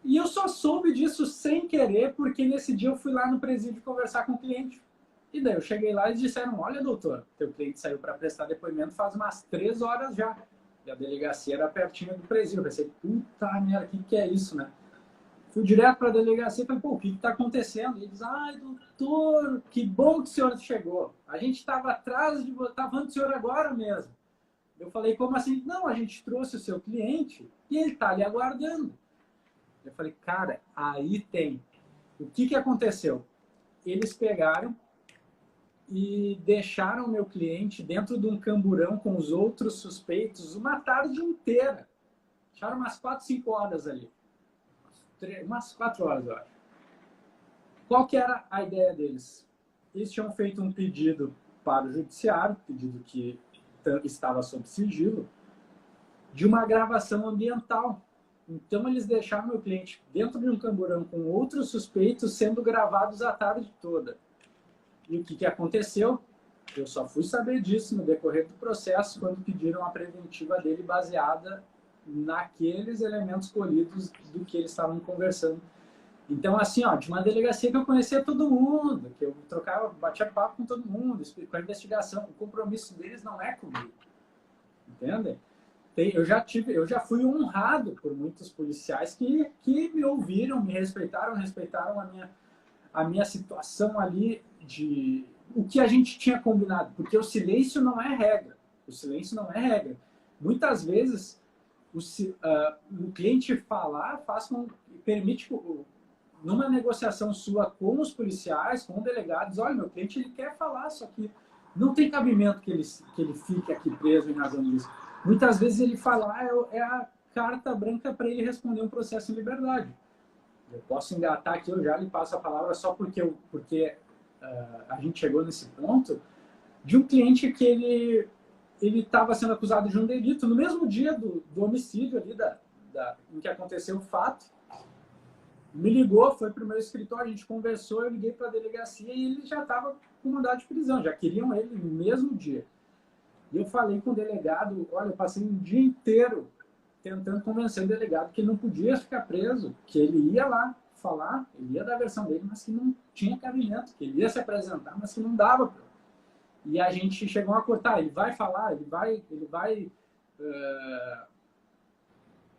E eu só soube disso sem querer, porque nesse dia eu fui lá no presídio conversar com o cliente. E daí eu cheguei lá e eles disseram, olha, doutor, teu cliente saiu para prestar depoimento faz umas 3 horas já. E a delegacia era pertinho do presídio. Eu pensei, puta merda, o que é isso, né? Fui direto para a delegacia e falei, pô, o que está acontecendo? E eles, ai, doutor, que bom que o senhor chegou. A gente estava atrás de você, estava falando do senhor agora mesmo. Eu falei, como assim? Não, a gente trouxe o seu cliente e ele está ali aguardando. Eu falei, cara, aí tem. O que aconteceu? Eles pegaram e deixaram o meu cliente dentro de um camburão com os outros suspeitos uma tarde inteira. Deixaram umas 4, 5 horas ali. Umas 4 horas, eu acho. Qual que era a ideia deles? Eles tinham feito um pedido para o judiciário, pedido que estava sob sigilo, de uma gravação ambiental. Então, eles deixaram meu cliente dentro de um camburão com outros suspeitos sendo gravados a tarde toda. E o que aconteceu? Eu só fui saber disso no decorrer do processo, quando pediram a preventiva dele baseada naqueles elementos colhidos do que eles estavam conversando. Então, assim, ó, de uma delegacia que eu conhecia todo mundo, que eu trocava, batia papo com todo mundo, com a investigação, o compromisso deles não é comigo. Entendem? Eu já fui honrado por muitos policiais que me ouviram, me respeitaram a minha situação ali, de o que a gente tinha combinado, porque o silêncio não é regra. O silêncio não é regra. Muitas vezes o cliente falar permite, numa negociação sua com os policiais, com delegados, olha, meu cliente ele quer falar, só que não tem cabimento que ele fique aqui preso em razão disso. Muitas vezes ele fala, é a carta branca para ele responder um processo em liberdade. Eu posso engatar aqui, eu já lhe passo a palavra só porque a gente chegou nesse ponto, de um cliente que ele estava sendo acusado de um delito no mesmo dia do homicídio ali, em que aconteceu o fato. Me ligou, foi para o meu escritório, a gente conversou, eu liguei para a delegacia e ele já estava com mandado de prisão, já queriam ele no mesmo dia. E eu falei com o delegado, olha, eu passei um dia inteiro tentando convencer o delegado que ele não podia ficar preso, que ele ia lá falar, ele ia dar a versão dele, mas que não tinha cabimento, que ele ia se apresentar, mas que não dava. E a gente chegou a cortar, ele vai falar, ele vai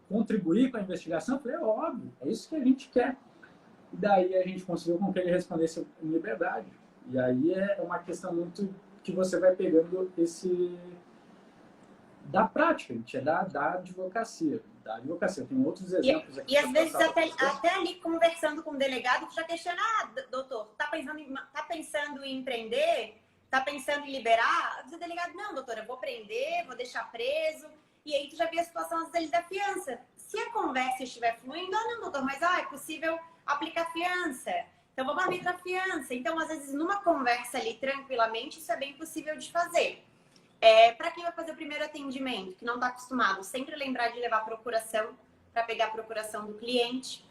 contribuir com a investigação? Eu falei, é óbvio, é isso que a gente quer. E daí a gente conseguiu com que ele respondesse em liberdade. E aí é uma questão muito que você vai pegando da prática, gente, é da advocacia. Da advocacia. Eu tenho outros exemplos aqui.
E às vezes até ali conversando com o delegado, já questiona, doutor, tá pensando em empreender? Tá pensando em liberar? O delegado, não, doutora, eu vou prender, vou deixar preso. E aí tu já viu a situação, às vezes, da fiança. Se a conversa estiver fluindo, não, doutor, mas é possível aplicar fiança. Então, vamos arbitrar a fiança. Então, às vezes, numa conversa ali, tranquilamente, isso é bem possível de fazer. Para quem vai fazer o primeiro atendimento, que não está acostumado, sempre lembrar de levar a procuração para pegar a procuração do cliente.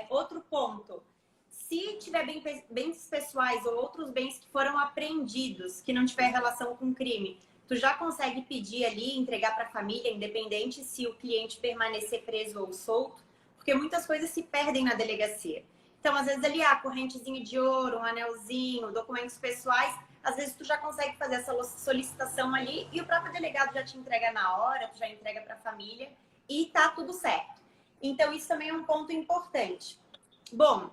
Outro ponto, se tiver bens pessoais ou outros bens que foram apreendidos, que não tiver relação com crime, tu já consegue pedir ali, entregar para a família, independente se o cliente permanecer preso ou solto, porque muitas coisas se perdem na delegacia. Então, às vezes, ali, a correntezinho de ouro, um anelzinho, documentos pessoais, às vezes tu já consegue fazer essa solicitação ali e o próprio delegado já te entrega na hora, tu já entrega para a família e tá tudo certo. Então, isso também é um ponto importante. Bom,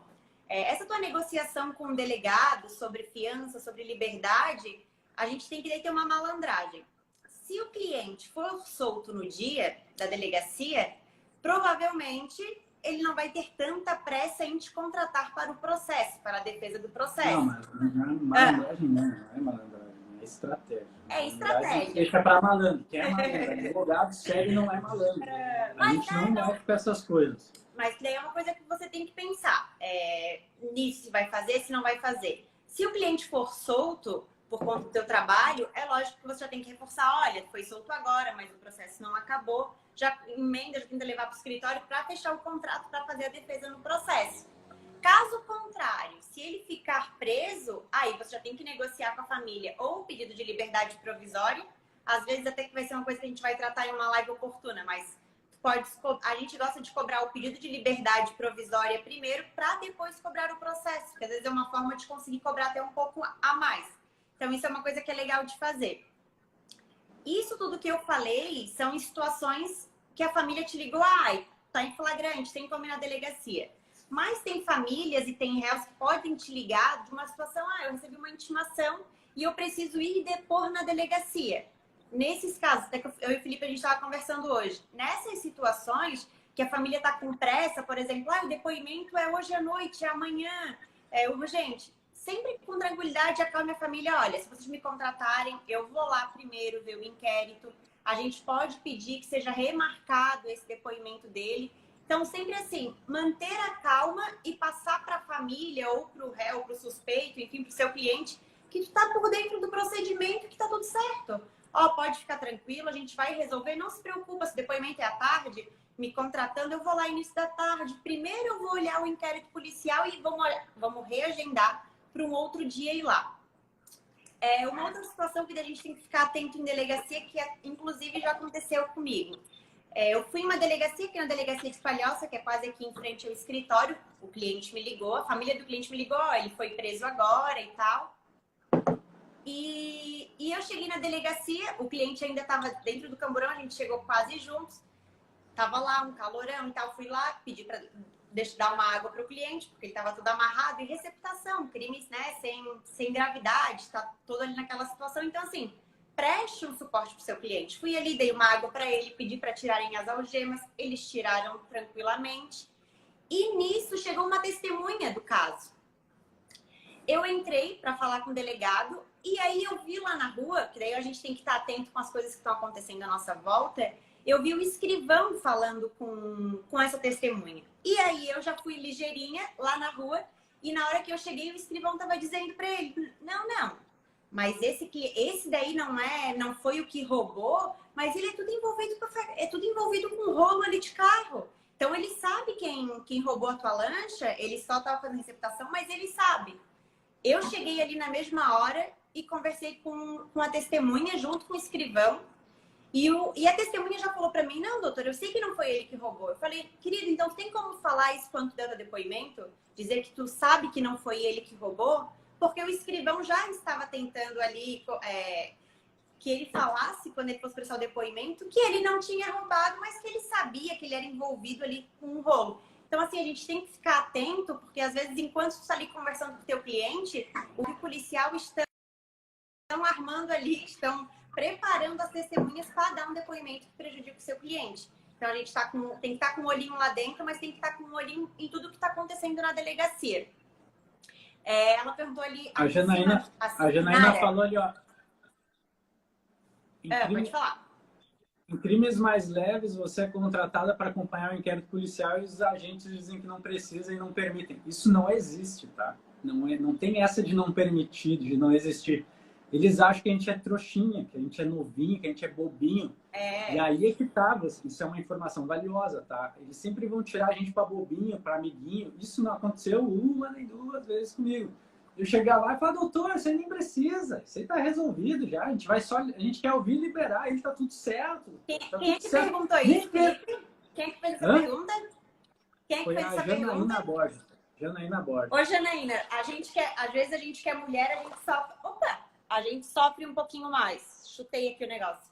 essa tua negociação com o delegado sobre fiança, sobre liberdade, a gente tem que ter uma malandragem. Se o cliente for solto no dia da delegacia, provavelmente ele não vai ter tanta pressa em te contratar para o processo, para a defesa do processo.
Não, mas malandragem não é malandragem, é estratégia.
É estratégia.
Deixa para malandro. Quem é malandro? Advogado sério não é malandro. A gente não mexe com essas coisas.
Mas daí é uma coisa que você tem que pensar. Nisso se vai fazer, se não vai fazer. Se o cliente for solto por conta do teu trabalho, é lógico que você já tem que reforçar. Olha, foi solto agora, mas o processo não acabou. Já emenda, já tenta levar para o escritório para fechar o contrato para fazer a defesa no processo. Caso contrário, se ele ficar preso, aí você já tem que negociar com a família ou o pedido de liberdade provisória. Às vezes até que vai ser uma coisa que a gente vai tratar em uma live oportuna, mas a gente gosta de cobrar o pedido de liberdade provisória primeiro para depois cobrar o processo, que às vezes é uma forma de conseguir cobrar até um pouco a mais. Então isso é uma coisa que é legal de fazer. Isso tudo que eu falei são em situações que a família te ligou, tá em flagrante, tem como ir na delegacia. Mas tem famílias e tem réus que podem te ligar de uma situação, eu recebi uma intimação e eu preciso ir depor na delegacia. Nesses casos, até que eu e o Felipe a gente estava conversando hoje, nessas situações que a família está com pressa, por exemplo, o depoimento é hoje à noite, é amanhã, é urgente. Sempre com tranquilidade, acalme a família, olha, se vocês me contratarem, eu vou lá primeiro ver o inquérito, a gente pode pedir que seja remarcado esse depoimento dele. Então, sempre assim, manter a calma e passar para a família ou para o réu, para o suspeito, enfim, para o seu cliente, que tu está por dentro do procedimento, que está tudo certo. Pode ficar tranquilo, a gente vai resolver, não se preocupa, se o depoimento é à tarde, me contratando, eu vou lá início da tarde. Primeiro eu vou olhar o inquérito policial e vamos reagendar para um outro dia ir lá. Uma outra situação que a gente tem que ficar atento em delegacia, que inclusive já aconteceu comigo. Eu fui em uma delegacia, que é uma delegacia de Palhoça, que é quase aqui em frente ao escritório. O cliente me ligou, a família do cliente me ligou, ele foi preso agora e tal. E eu cheguei na delegacia, o cliente ainda estava dentro do camburão, a gente chegou quase juntos. Tava lá um calorão e tal, fui lá, pedi para dar uma água para o cliente, porque ele estava todo amarrado, e receptação, crimes, né, sem gravidade, está todo ali naquela situação. Então, assim, preste um suporte para o seu cliente. Fui ali, dei uma água para ele, pedi para tirarem as algemas, eles tiraram tranquilamente. E nisso chegou uma testemunha do caso. Eu entrei para falar com o delegado, e aí eu vi lá na rua, que daí a gente tem que estar atento com as coisas que estão acontecendo à nossa volta, eu vi o escrivão falando com essa testemunha. E aí eu já fui ligeirinha lá na rua, e na hora que eu cheguei, o escrivão estava dizendo para ele, não, mas esse daí não foi o que roubou, mas ele é tudo envolvido com rolo ali de carro. Então ele sabe quem roubou a tua lancha, ele só estava fazendo receptação, mas ele sabe. Eu cheguei ali na mesma hora e conversei com a testemunha junto com o escrivão. E a testemunha já falou para mim, não, doutor, eu sei que não foi ele que roubou. Eu falei, querido, então tem como falar isso quando deu o depoimento? Dizer que tu sabe que não foi ele que roubou? Porque o escrivão já estava tentando ali que ele falasse, quando ele fosse prestar o depoimento, que ele não tinha roubado, mas que ele sabia que ele era envolvido ali com um rolo. Então, assim, a gente tem que ficar atento, porque às vezes, enquanto tu está ali conversando com o teu cliente, o policial estão armando ali, estão preparando as testemunhas para dar um depoimento que prejudica o seu cliente. Então, a gente tem que estar com um olhinho lá dentro, mas tem que estar com um olhinho em tudo que está acontecendo na delegacia. Ela perguntou ali...
A Janaína falou ali, ó.
Pode falar.
Em crimes mais leves, você é contratada para acompanhar o inquérito policial e os agentes dizem que não precisa e não permitem. Isso não existe, tá? Não tem essa de não permitir, de não existir. Eles acham que a gente é trouxinha, que a gente é novinho, que a gente é bobinho. E aí é que tá, isso é uma informação valiosa, tá? Eles sempre vão tirar a gente para bobinho, para amiguinho. Isso não aconteceu uma nem duas vezes comigo. Eu chegar lá e falar, doutor, você nem precisa, isso aí tá resolvido já, a gente quer ouvir e liberar, aí tá tudo certo.
Quem é que perguntou isso? Quem é que fez essa pergunta? Quem é que
foi
fez essa
pergunta?
pergunta?
Borges. Janaína Borges.
Ô, Janaína, às vezes a gente que é mulher, a gente sofre. Opa! A gente sofre um pouquinho mais. Chutei aqui o negócio.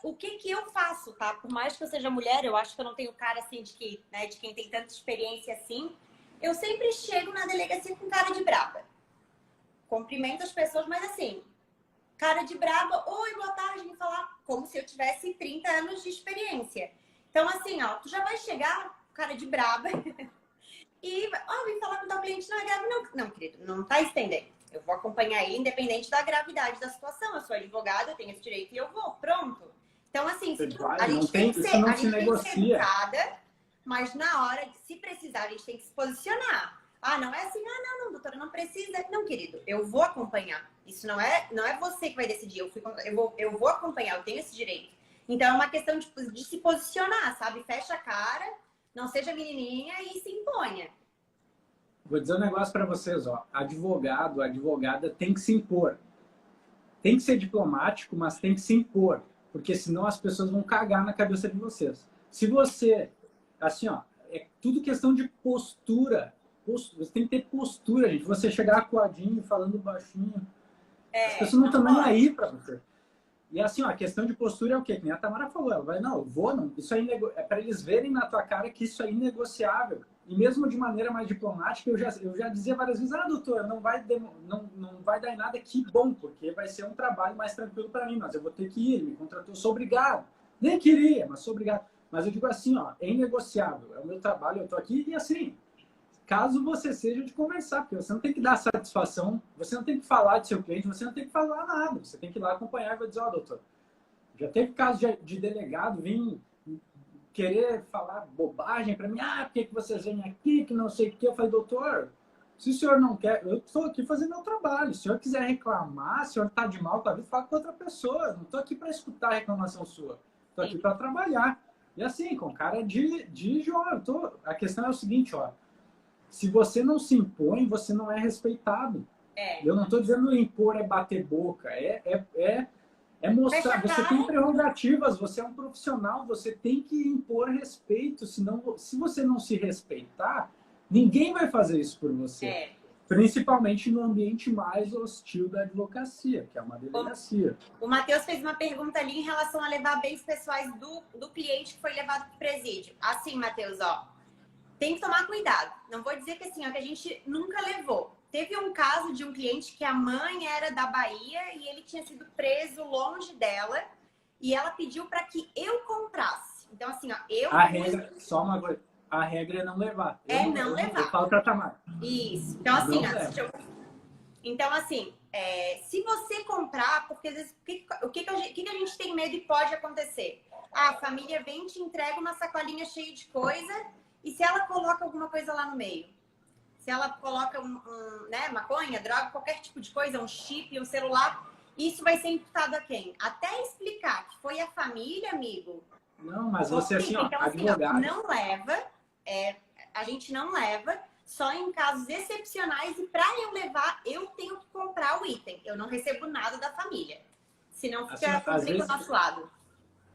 O que eu faço, tá? Por mais que eu seja mulher, eu acho que eu não tenho cara assim de quem tem tanta experiência assim. Eu sempre chego na delegacia com cara de braba. Cumprimento as pessoas, mas assim, cara de braba, oi, boa tarde, me falar como se eu tivesse 30 anos de experiência. Então, assim, ó, tu já vai chegar, cara de braba, e vem falar com o teu cliente não é grave. Não, querido, não tá estendendo. Eu vou acompanhar ele independente da gravidade da situação. Eu sou advogada, eu tenho esse direito e eu vou. Pronto. Então, assim, a gente tem que ser educada, mas na hora, se precisar, a gente tem que se posicionar. Não é assim, não, doutora, não precisa. Não, querido, eu vou acompanhar. Isso não é você que vai decidir. Eu vou acompanhar, eu tenho esse direito. Então, é uma questão de se posicionar, sabe? Fecha a cara, não seja menininha e se imponha.
Vou dizer um negócio para vocês, ó. Advogado, advogada tem que se impor. Tem que ser diplomático, mas tem que se impor. Porque senão as pessoas vão cagar na cabeça de vocês. Se você... Assim, ó, é tudo questão de postura. Você tem que ter postura, gente. Você chegar acuadinho, falando baixinho. As pessoas não estão nem aí para você. E assim, ó, a questão de postura é o quê? Que nem a Tamara falou. Ela vai, não, eu vou, não. Isso aí é para eles verem na tua cara que isso é inegociável. E mesmo de maneira mais diplomática, eu já dizia várias vezes, doutora, não vai dar em nada, que bom, porque vai ser um trabalho mais tranquilo para mim, mas eu vou ter que ir, ele me contratou, sou obrigado. Nem queria, mas sou obrigado. Mas eu digo assim, ó, é inegociável, é o meu trabalho, eu tô aqui e assim, caso você seja de conversar, porque você não tem que dar satisfação, você não tem que falar de seu cliente, você não tem que falar nada, você tem que ir lá acompanhar e vai dizer, doutor, já teve caso de delegado vir querer falar bobagem para mim, por que vocês vêm aqui, que não sei o que. Eu falei, doutor, se o senhor não quer, eu estou aqui fazendo meu trabalho. Se o senhor quiser reclamar, se o senhor está de mal com a vida, fala com outra pessoa. Não estou aqui para escutar a reclamação sua. Estou aqui para trabalhar. E assim, com cara de jovem. A questão é o seguinte, ó. Se você não se impõe, você não é respeitado. Eu não estou dizendo impor é bater boca. É mostrar, você tem prerrogativas, você é um profissional, você tem que impor respeito, senão, se você não se respeitar, ninguém vai fazer isso por você. Principalmente no ambiente mais hostil da advocacia, que é uma delegacia.
O Matheus fez uma pergunta ali em relação a levar bens pessoais do cliente que foi levado para o presídio. Assim, Matheus, ó, tem que tomar cuidado. Não vou dizer que assim, ó, que a gente nunca levou. Teve um caso de um cliente que a mãe era da Bahia e ele tinha sido preso longe dela e ela pediu para que eu comprasse. Então, assim, ó,
só uma coisa, a regra é não levar.
Não levar.
Eu falo para Tamara.
Isso. Então, assim, então, assim, se você comprar, porque às vezes, o que a gente tem medo e pode acontecer? A família vem e te entrega uma sacolinha cheia de coisa e se ela coloca alguma coisa lá no meio? Se ela coloca maconha, droga, qualquer tipo de coisa, um chip, um celular, isso vai ser imputado a quem? Até explicar que foi a família, amigo.
Não, mas você assim, ó,
então,
advogado.
Assim, ó, não leva, a gente não leva, só em casos excepcionais e para eu levar, eu tenho que comprar o item. Eu não recebo nada da família. Senão fica assim, do nosso lado.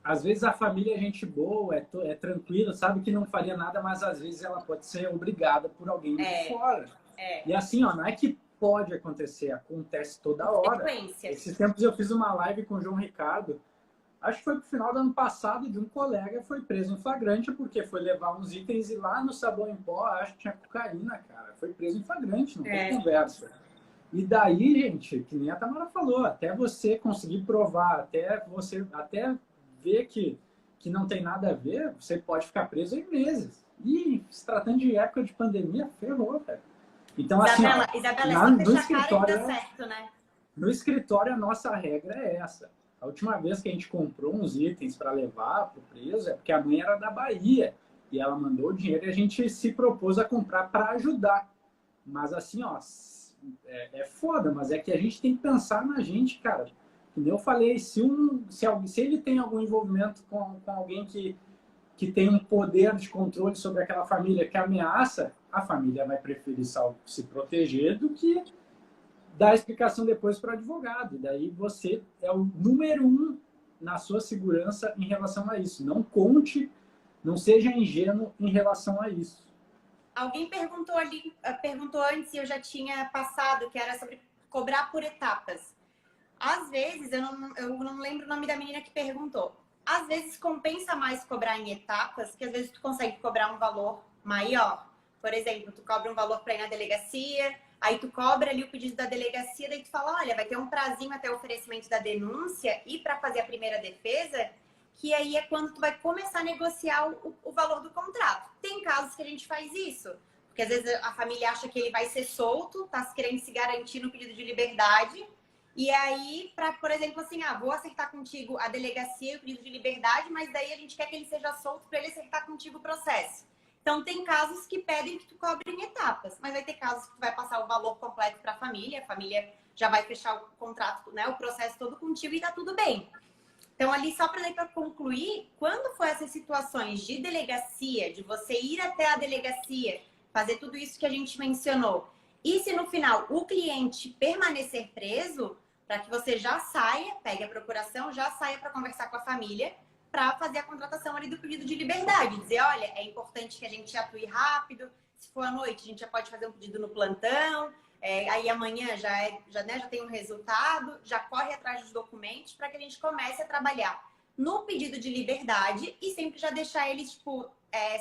Às vezes a família é gente boa, é tranquila, sabe que não faria nada, mas às vezes ela pode ser obrigada por alguém de fora. E assim, ó, não é que pode acontecer, acontece toda hora. Esses tempos eu fiz uma live com o João Ricardo, acho que foi pro final do ano passado, de um colega foi preso em flagrante porque foi levar uns itens e lá no sabão em pó, acho que tinha cocaína, cara. Foi preso em flagrante, não tem conversa. E daí, gente, que nem a Tamara falou, até você conseguir provar, até ver que não tem nada a ver, você pode ficar preso em meses. E se tratando de época de pandemia, ferrou, velho. Então,
Isabela, no escritório, certo, né?
No escritório, a nossa regra é essa. A última vez que a gente comprou uns itens para levar para o preso é porque a mãe era da Bahia e ela mandou o dinheiro e a gente se propôs a comprar para ajudar. Mas assim, ó, é foda, mas é que a gente tem que pensar na gente, cara. Como eu falei, se ele tem algum envolvimento com alguém que tem um poder de controle sobre aquela família que ameaça, a família vai preferir se proteger do que dar explicação depois para o advogado. E daí você é o número 1 na sua segurança em relação a isso. Não conte, não seja ingênuo em relação a isso.
Alguém perguntou ali, perguntou antes e eu já tinha passado, que era sobre cobrar por etapas. Às vezes, eu não lembro o nome da menina que perguntou. Às vezes compensa mais cobrar em etapas, que às vezes tu consegue cobrar um valor maior. Por exemplo, tu cobra um valor para ir na delegacia, aí tu cobra ali o pedido da delegacia, daí tu fala, olha, vai ter um prazinho até o oferecimento da denúncia e para fazer a primeira defesa, que aí é quando tu vai começar a negociar o valor do contrato. Tem casos que a gente faz isso, porque às vezes a família acha que ele vai ser solto, tá querendo se garantir no pedido de liberdade, e aí, por exemplo, assim, vou acertar contigo a delegacia e o pedido de liberdade, mas daí a gente quer que ele seja solto para ele acertar contigo o processo. Então, tem casos que pedem que tu cobre em etapas, mas vai ter casos que tu vai passar o valor completo para a família já vai fechar o contrato, né, o processo todo contigo e tá tudo bem. Então, ali, só para concluir, quando for essas situações de delegacia, de você ir até a delegacia, fazer tudo isso que a gente mencionou, e se no final o cliente permanecer preso, para que você já saia, pegue a procuração, já saia para conversar com a família, para fazer a contratação ali do pedido de liberdade. Dizer, olha, é importante que a gente atue rápido, se for à noite, a gente já pode fazer um pedido no plantão, aí amanhã já tem um resultado, já corre atrás dos documentos para que a gente comece a trabalhar no pedido de liberdade e sempre já deixar eles, tipo,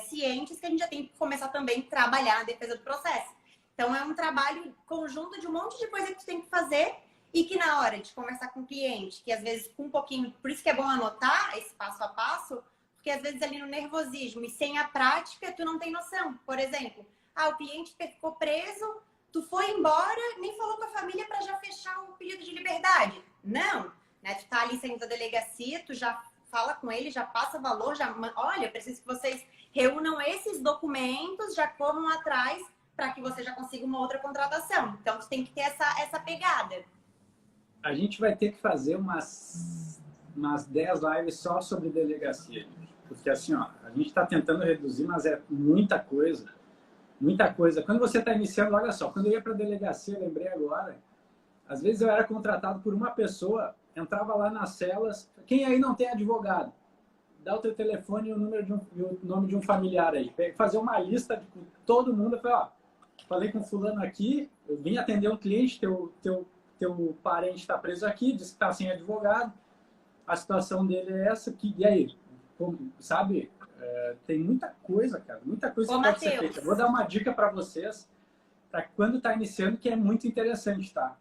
cientes que a gente já tem que começar também a trabalhar na defesa do processo. Então, é um trabalho conjunto de um monte de coisa que tu tem que fazer e que na hora de conversar com o cliente, que às vezes com um pouquinho... Por isso que é bom anotar esse passo a passo, porque às vezes ali no nervosismo e sem a prática, tu não tem noção. Por exemplo, o cliente ficou preso, tu foi embora, nem falou com a família para já fechar o pedido de liberdade. Não, né? Tu tá ali saindo da delegacia, tu já fala com ele, já passa valor, olha, eu preciso que vocês reúnam esses documentos, já corram atrás para que você já consiga uma outra contratação. Então, tu tem que ter essa pegada.
A gente vai ter que fazer umas 10 lives só sobre delegacia. Porque assim, ó, a gente está tentando reduzir, mas é muita coisa. Muita coisa. Quando você está iniciando, olha só, quando eu ia para a delegacia, lembrei agora, às vezes eu era contratado por uma pessoa, entrava lá nas celas, quem aí não tem advogado? Dá o teu telefone e o nome de um familiar aí. Fazer uma lista de todo mundo. Eu falei, ó, falei com fulano aqui, eu vim atender um cliente, teu parente está preso aqui, disse que está sem advogado, a situação dele é essa, e aí? Como, sabe? Tem muita coisa, cara, muita coisa que pode ser feita. Vou dar uma dica para vocês, para quando está iniciando, que é muito interessante, tá?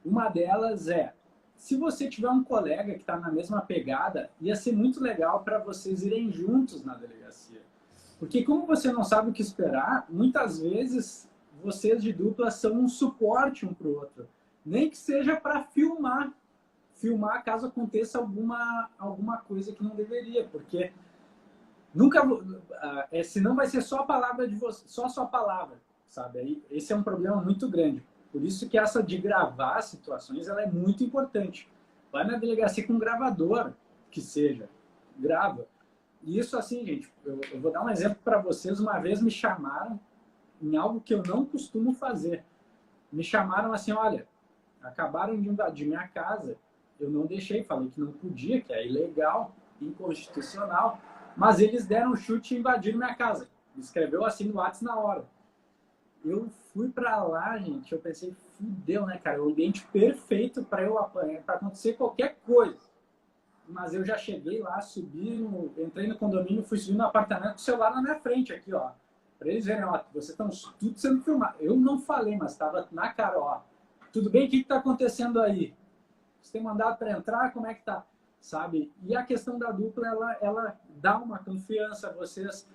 Uma delas é, se você tiver um colega que está na mesma pegada, ia ser muito legal para vocês irem juntos na delegacia. Porque como você não sabe o que esperar, muitas vezes vocês de dupla são um suporte um para o outro. Nem que seja para filmar caso aconteça alguma coisa que não deveria, porque nunca, senão vai ser só a palavra de você, só a sua palavra, sabe? Aí, esse é um problema muito grande. Por isso que essa de gravar situações, ela é muito importante. Vai na delegacia com um gravador, que seja, grava. E isso assim, gente, eu vou dar um exemplo para vocês. Uma vez me chamaram em algo que eu não costumo fazer. Me chamaram assim, olha, acabaram de invadir minha casa, eu não deixei, falei que não podia, que é ilegal, inconstitucional, mas eles deram um chute e invadiram minha casa. Me escreveu assim no WhatsApp na hora. Eu fui pra lá, gente, eu pensei, fudeu, né, cara? O ambiente perfeito para eu apanhar, para acontecer qualquer coisa. Mas eu já cheguei lá, entrei no condomínio, fui subir no apartamento com o celular na minha frente aqui, ó. Pra eles verem, ó, vocês estão tudo sendo filmado. Eu não falei, mas estava na cara, ó. Tudo bem? O que está acontecendo aí? Você tem mandado para entrar? Como é que tá? Sabe? E a questão da dupla, ela dá uma confiança. Vocês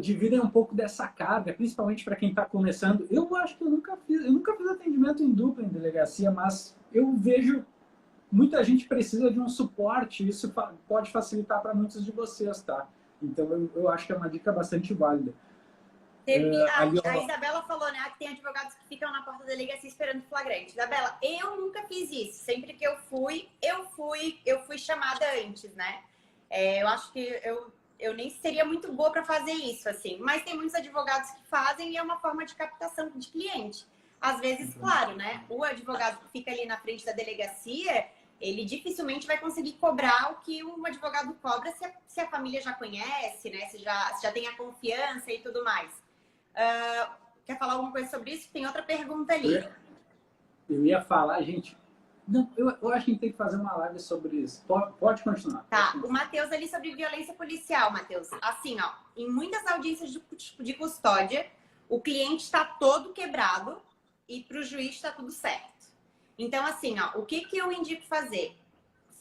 dividem um pouco dessa carga, principalmente para quem está começando. Eu acho que eu nunca fiz atendimento em dupla em delegacia, mas eu vejo muita gente precisa de um suporte. Isso pode facilitar para muitos de vocês, tá? Então, eu acho que é uma dica bastante válida.
A Isabela falou, né, que tem advogados que ficam na porta da delegacia esperando flagrante. Isabela, eu nunca fiz isso. Sempre que eu fui chamada antes, né? Eu acho que eu nem seria muito boa para fazer isso, assim. Mas tem muitos advogados que fazem e é uma forma de captação de cliente. Às vezes, claro, né? O advogado que fica ali na frente da delegacia, ele dificilmente vai conseguir cobrar o que um advogado cobra se a família já conhece, né? Se já tem a confiança e tudo mais. Quer falar alguma coisa sobre isso? Tem outra pergunta ali.
Eu ia falar, gente... Não, eu acho que a gente tem que fazer uma live sobre isso. Pode continuar.
Tá, o Matheus ali sobre violência policial, Matheus. Assim, ó, em muitas audiências de custódia, o cliente está todo quebrado e para o juiz está tudo certo. Então, assim, ó, o que eu indico fazer?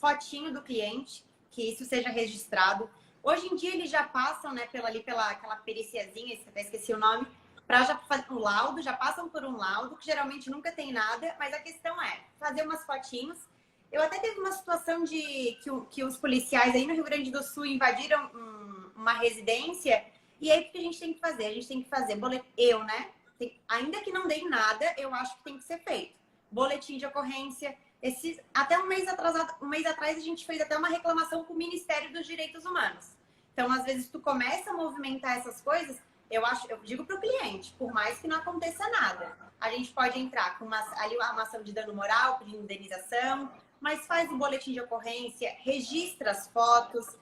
Fotinho do cliente, que isso seja registrado. Hoje em dia eles já passam, né, pela aquela periciazinha, até esqueci o nome, para já fazer um laudo, já passam por um laudo, que geralmente nunca tem nada, mas a questão é fazer umas fotinhos. Eu até teve uma situação que os policiais aí no Rio Grande do Sul invadiram uma residência, e aí o que a gente tem que fazer? A gente tem que fazer boletim, né? Ainda que não dê em nada, eu acho que tem que ser feito. Boletim de ocorrência. Até um mês atrás a gente fez até uma reclamação com o Ministério dos Direitos Humanos. Então, às vezes, tu começa a movimentar essas coisas, eu digo para o cliente, por mais que não aconteça nada, a gente pode entrar com uma ação de dano moral, pedindo indenização, mas faz o boletim de ocorrência, registra as fotos,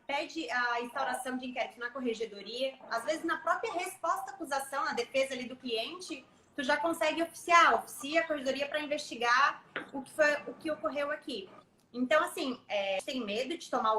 pede a instauração de inquérito na corregedoria. Às vezes, na própria resposta à acusação, na defesa ali do cliente, tu já consegue oficia a corregedoria para investigar o que ocorreu aqui. Então, assim, tem medo de tomar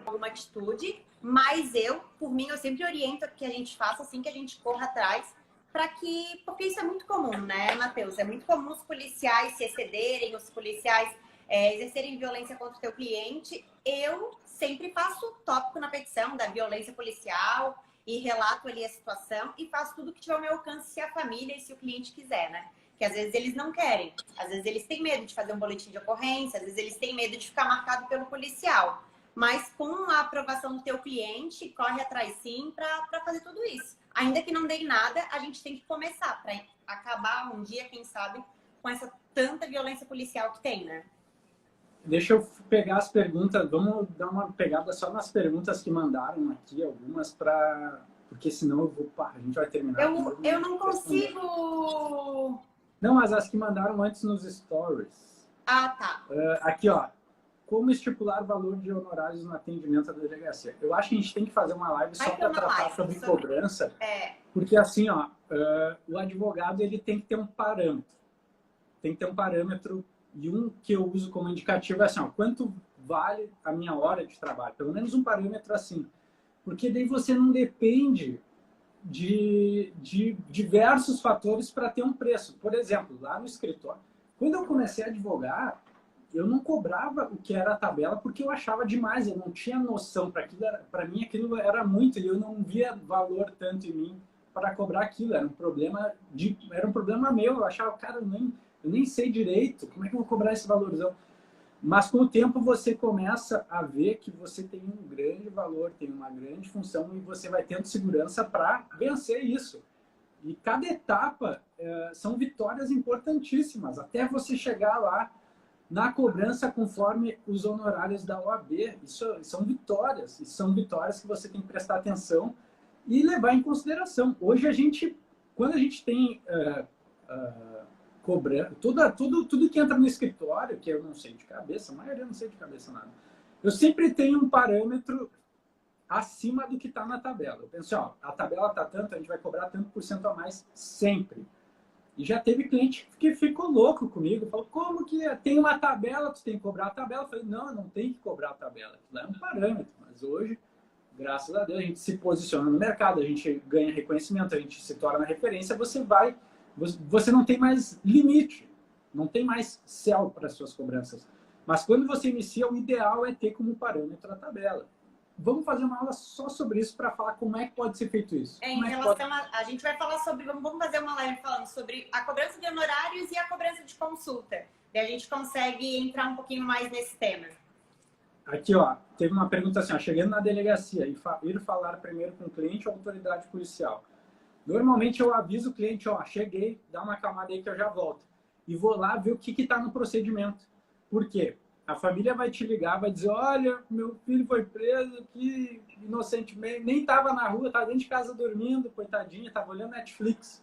alguma atitude, mas por mim, eu sempre oriento que a gente faça assim, que a gente corra atrás, porque isso é muito comum, né, Matheus? É muito comum os policiais se excederem, os policiais exercerem violência contra o teu cliente. Eu sempre faço tópico na petição da violência policial e relato ali a situação e faço tudo que tiver ao meu alcance se a família e se o cliente quiser, né? Que às vezes eles não querem, às vezes eles têm medo de fazer um boletim de ocorrência, às vezes eles têm medo de ficar marcado pelo policial. Mas com a aprovação do teu cliente, corre atrás sim para fazer tudo isso. Ainda que não dê em nada, a gente tem que começar para acabar um dia, quem sabe, com essa tanta violência policial que tem, né?
Deixa eu pegar as perguntas, vamos dar uma pegada só nas perguntas que mandaram aqui, algumas porque senão a gente vai terminar.
Eu não consigo...
Não, mas as que mandaram antes nos stories.
Ah, tá.
Aqui, ó. Como estipular o valor de honorários no atendimento da delegacia? Eu acho que a gente tem que fazer uma live só para tratar sobre cobrança. Porque assim, ó, o advogado ele tem que ter um parâmetro. Tem que ter um parâmetro, e um que eu uso como indicativo é assim, ó, quanto vale a minha hora de trabalho? Pelo menos um parâmetro assim. Porque daí você não depende de diversos fatores para ter um preço. Por exemplo, lá no escritório, quando eu comecei a advogar, eu não cobrava o que era a tabela porque eu achava demais, eu não tinha noção para aquilo. Para mim aquilo era muito e eu não via valor tanto em mim para cobrar aquilo. Era um problema meu. Eu achava, cara, eu nem sei direito como é que eu vou cobrar esse valorzão. Mas com o tempo você começa a ver que você tem um grande valor, tem uma grande função e você vai tendo segurança para vencer isso. E cada etapa são vitórias importantíssimas até você chegar lá na cobrança conforme os honorários da OAB. Isso são vitórias. E são vitórias que você tem que prestar atenção e levar em consideração. Hoje, quando a gente tem cobrança, tudo que entra no escritório, que eu não sei de cabeça, a maioria eu não sei de cabeça nada, eu sempre tenho um parâmetro acima do que está na tabela. Eu penso, ó, a tabela está tanto, a gente vai cobrar tanto por cento a mais sempre. E já teve cliente que ficou louco comigo, falou, como que tem uma tabela, tu tem que cobrar a tabela? Eu falei, não tem que cobrar a tabela, aquilo é um parâmetro. Mas hoje, graças a Deus, a gente se posiciona no mercado, a gente ganha reconhecimento, a gente se torna referência, você não tem mais limite, não tem mais céu para as suas cobranças. Mas quando você inicia, o ideal é ter como parâmetro a tabela. Vamos fazer uma aula só sobre isso para falar como é que pode ser feito isso.
A gente vai falar sobre, vamos fazer uma live falando sobre a cobrança de honorários e a cobrança de consulta. Daí a gente consegue entrar um pouquinho mais nesse tema.
Aqui, ó, teve uma pergunta assim, ó, chegando na delegacia, ir falar primeiro com o cliente ou autoridade policial. Normalmente eu aviso o cliente, ó, cheguei, dá uma acalmada aí que eu já volto. E vou lá ver o que está no procedimento. Por quê? A família vai te ligar, vai dizer, olha, meu filho foi preso aqui inocentemente, nem estava na rua, estava dentro de casa dormindo, coitadinha, estava olhando Netflix.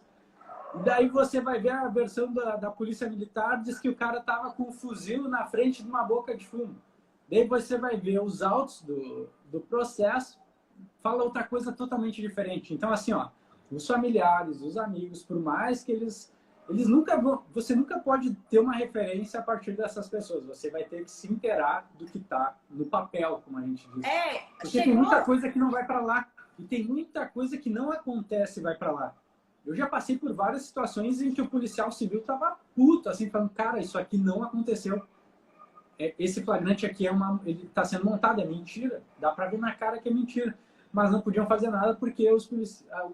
E daí você vai ver a versão da polícia militar, diz que o cara estava com um fuzil na frente de uma boca de fumo. Daí você vai ver os autos do processo, fala outra coisa totalmente diferente. Então, assim, ó, os familiares, os amigos, por mais que eles nunca vão, você nunca pode ter uma referência a partir dessas pessoas. Você vai ter que se inteirar do que está no papel, como a gente diz. Porque tem muita coisa que não vai para lá. E tem muita coisa que não acontece e vai para lá. Eu já passei por várias situações em que o policial civil tava puto, assim, falando, cara, isso aqui não aconteceu. Esse flagrante aqui ele está sendo montado, é mentira. Dá para ver na cara que é mentira. Mas não podiam fazer nada porque os policiais,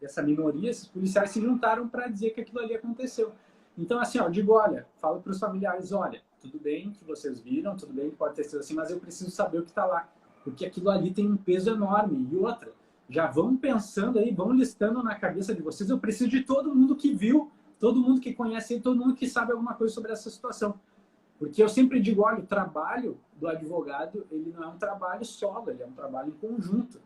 essa minoria, esses policiais se juntaram para dizer que aquilo ali aconteceu. Então, assim, ó, eu digo, olha, falo para os familiares, olha, tudo bem que vocês viram, tudo bem que pode ter sido assim, mas eu preciso saber o que está lá. Porque aquilo ali tem um peso enorme. E outra, já vão pensando aí, vão listando na cabeça de vocês, eu preciso de todo mundo que viu, todo mundo que conhece, todo mundo que sabe alguma coisa sobre essa situação. Porque eu sempre digo, olha, o trabalho do advogado, ele não é um trabalho solo, ele é um trabalho em conjunto.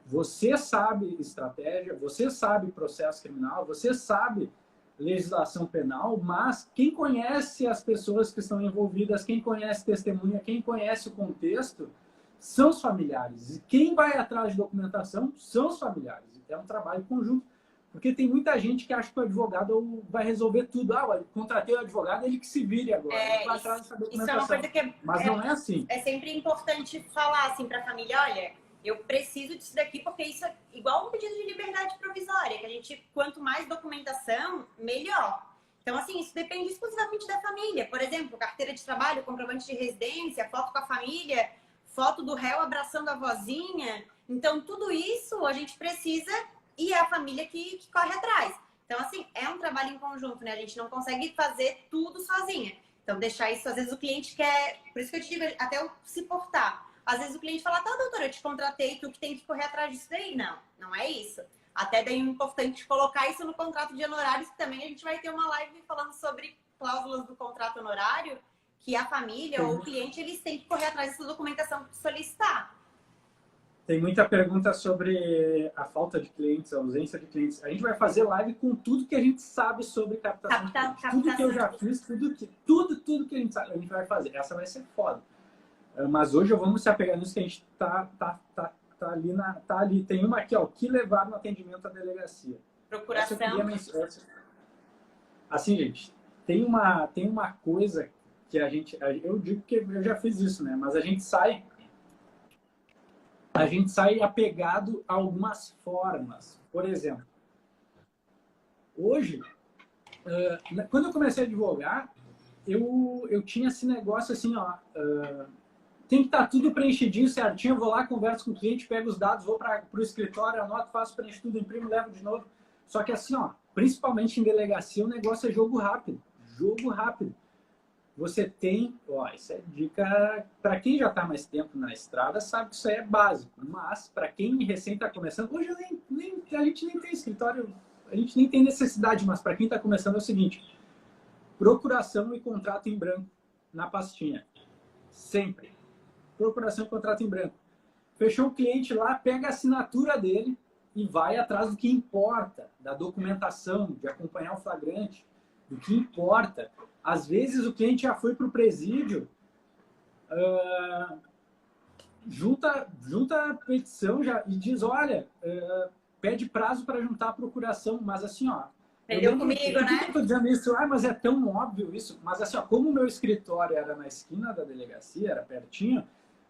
Você sabe estratégia, você sabe processo criminal, você sabe legislação penal, mas quem conhece as pessoas que estão envolvidas, quem conhece testemunha, quem conhece o contexto, são os familiares. E quem vai atrás de documentação são os familiares. É um trabalho conjunto. Porque tem muita gente que acha que o advogado vai resolver tudo. Ah, eu contratei o advogado, ele que se vire agora. Vai atrás dessa documentação.
Isso é uma coisa que
mas não é assim.
É sempre importante falar assim para a família, olha, eu preciso disso daqui porque isso é igual um pedido de liberdade provisória, que a gente, quanto mais documentação, melhor. Então, assim, isso depende exclusivamente da família. Por exemplo, carteira de trabalho, comprovante de residência, foto com a família, foto do réu abraçando a vozinha. Então, tudo isso a gente precisa e é a família que corre atrás. Então, assim, é um trabalho em conjunto, né? A gente não consegue fazer tudo sozinha. Então, deixar isso, às vezes o cliente quer... Por isso que eu te digo, até se portar. Às vezes o cliente fala, tá, doutora, eu te contratei, tu que tem que correr atrás disso daí. Não, não é isso. Até daí é importante colocar isso no contrato de honorários, que também a gente vai ter uma live falando sobre cláusulas do contrato honorário, que a família ou o cliente, eles têm que correr atrás dessa documentação para solicitar.
Tem muita pergunta sobre a falta de clientes, a ausência de clientes. A gente vai fazer live com tudo que a gente sabe sobre captação de clientes. Tudo que eu já fiz, tudo que a gente sabe, a gente vai fazer. Essa vai ser foda. Mas hoje vamos se apegar nisso que a gente tá ali. Tem uma aqui, ó, o que levar no atendimento à delegacia.
Procuração.
Assim, gente, tem uma coisa que eu digo que eu já fiz isso, né? Mas a gente sai apegado a algumas formas. Por exemplo, hoje, quando eu comecei a advogar, eu tinha esse negócio assim, ó, tem que estar tudo preenchidinho, certinho, eu vou lá, converso com o cliente, pego os dados, vou para o escritório, anoto, faço, preencho tudo, imprimo, levo de novo. Só que assim, ó, principalmente em delegacia, o negócio é jogo rápido. Jogo rápido. Você tem, ó, isso é dica para quem já está mais tempo na estrada, sabe que isso aí é básico. Mas para quem recém está começando, hoje a gente nem tem escritório, a gente nem tem necessidade, mas para quem está começando é o seguinte: procuração e contrato em branco na pastinha. Sempre. Procuração e contrato em branco. Fechou o cliente lá, pega a assinatura dele e vai atrás do que importa, da documentação, de acompanhar o flagrante, do que importa. Às vezes o cliente já foi para o presídio, junta a petição e diz, olha, pede prazo para juntar a procuração, mas assim, ó...
Aprendeu comigo, né?
Eu estou dizendo isso, mas é tão óbvio isso. Mas assim, ó, como o meu escritório era na esquina da delegacia, era pertinho,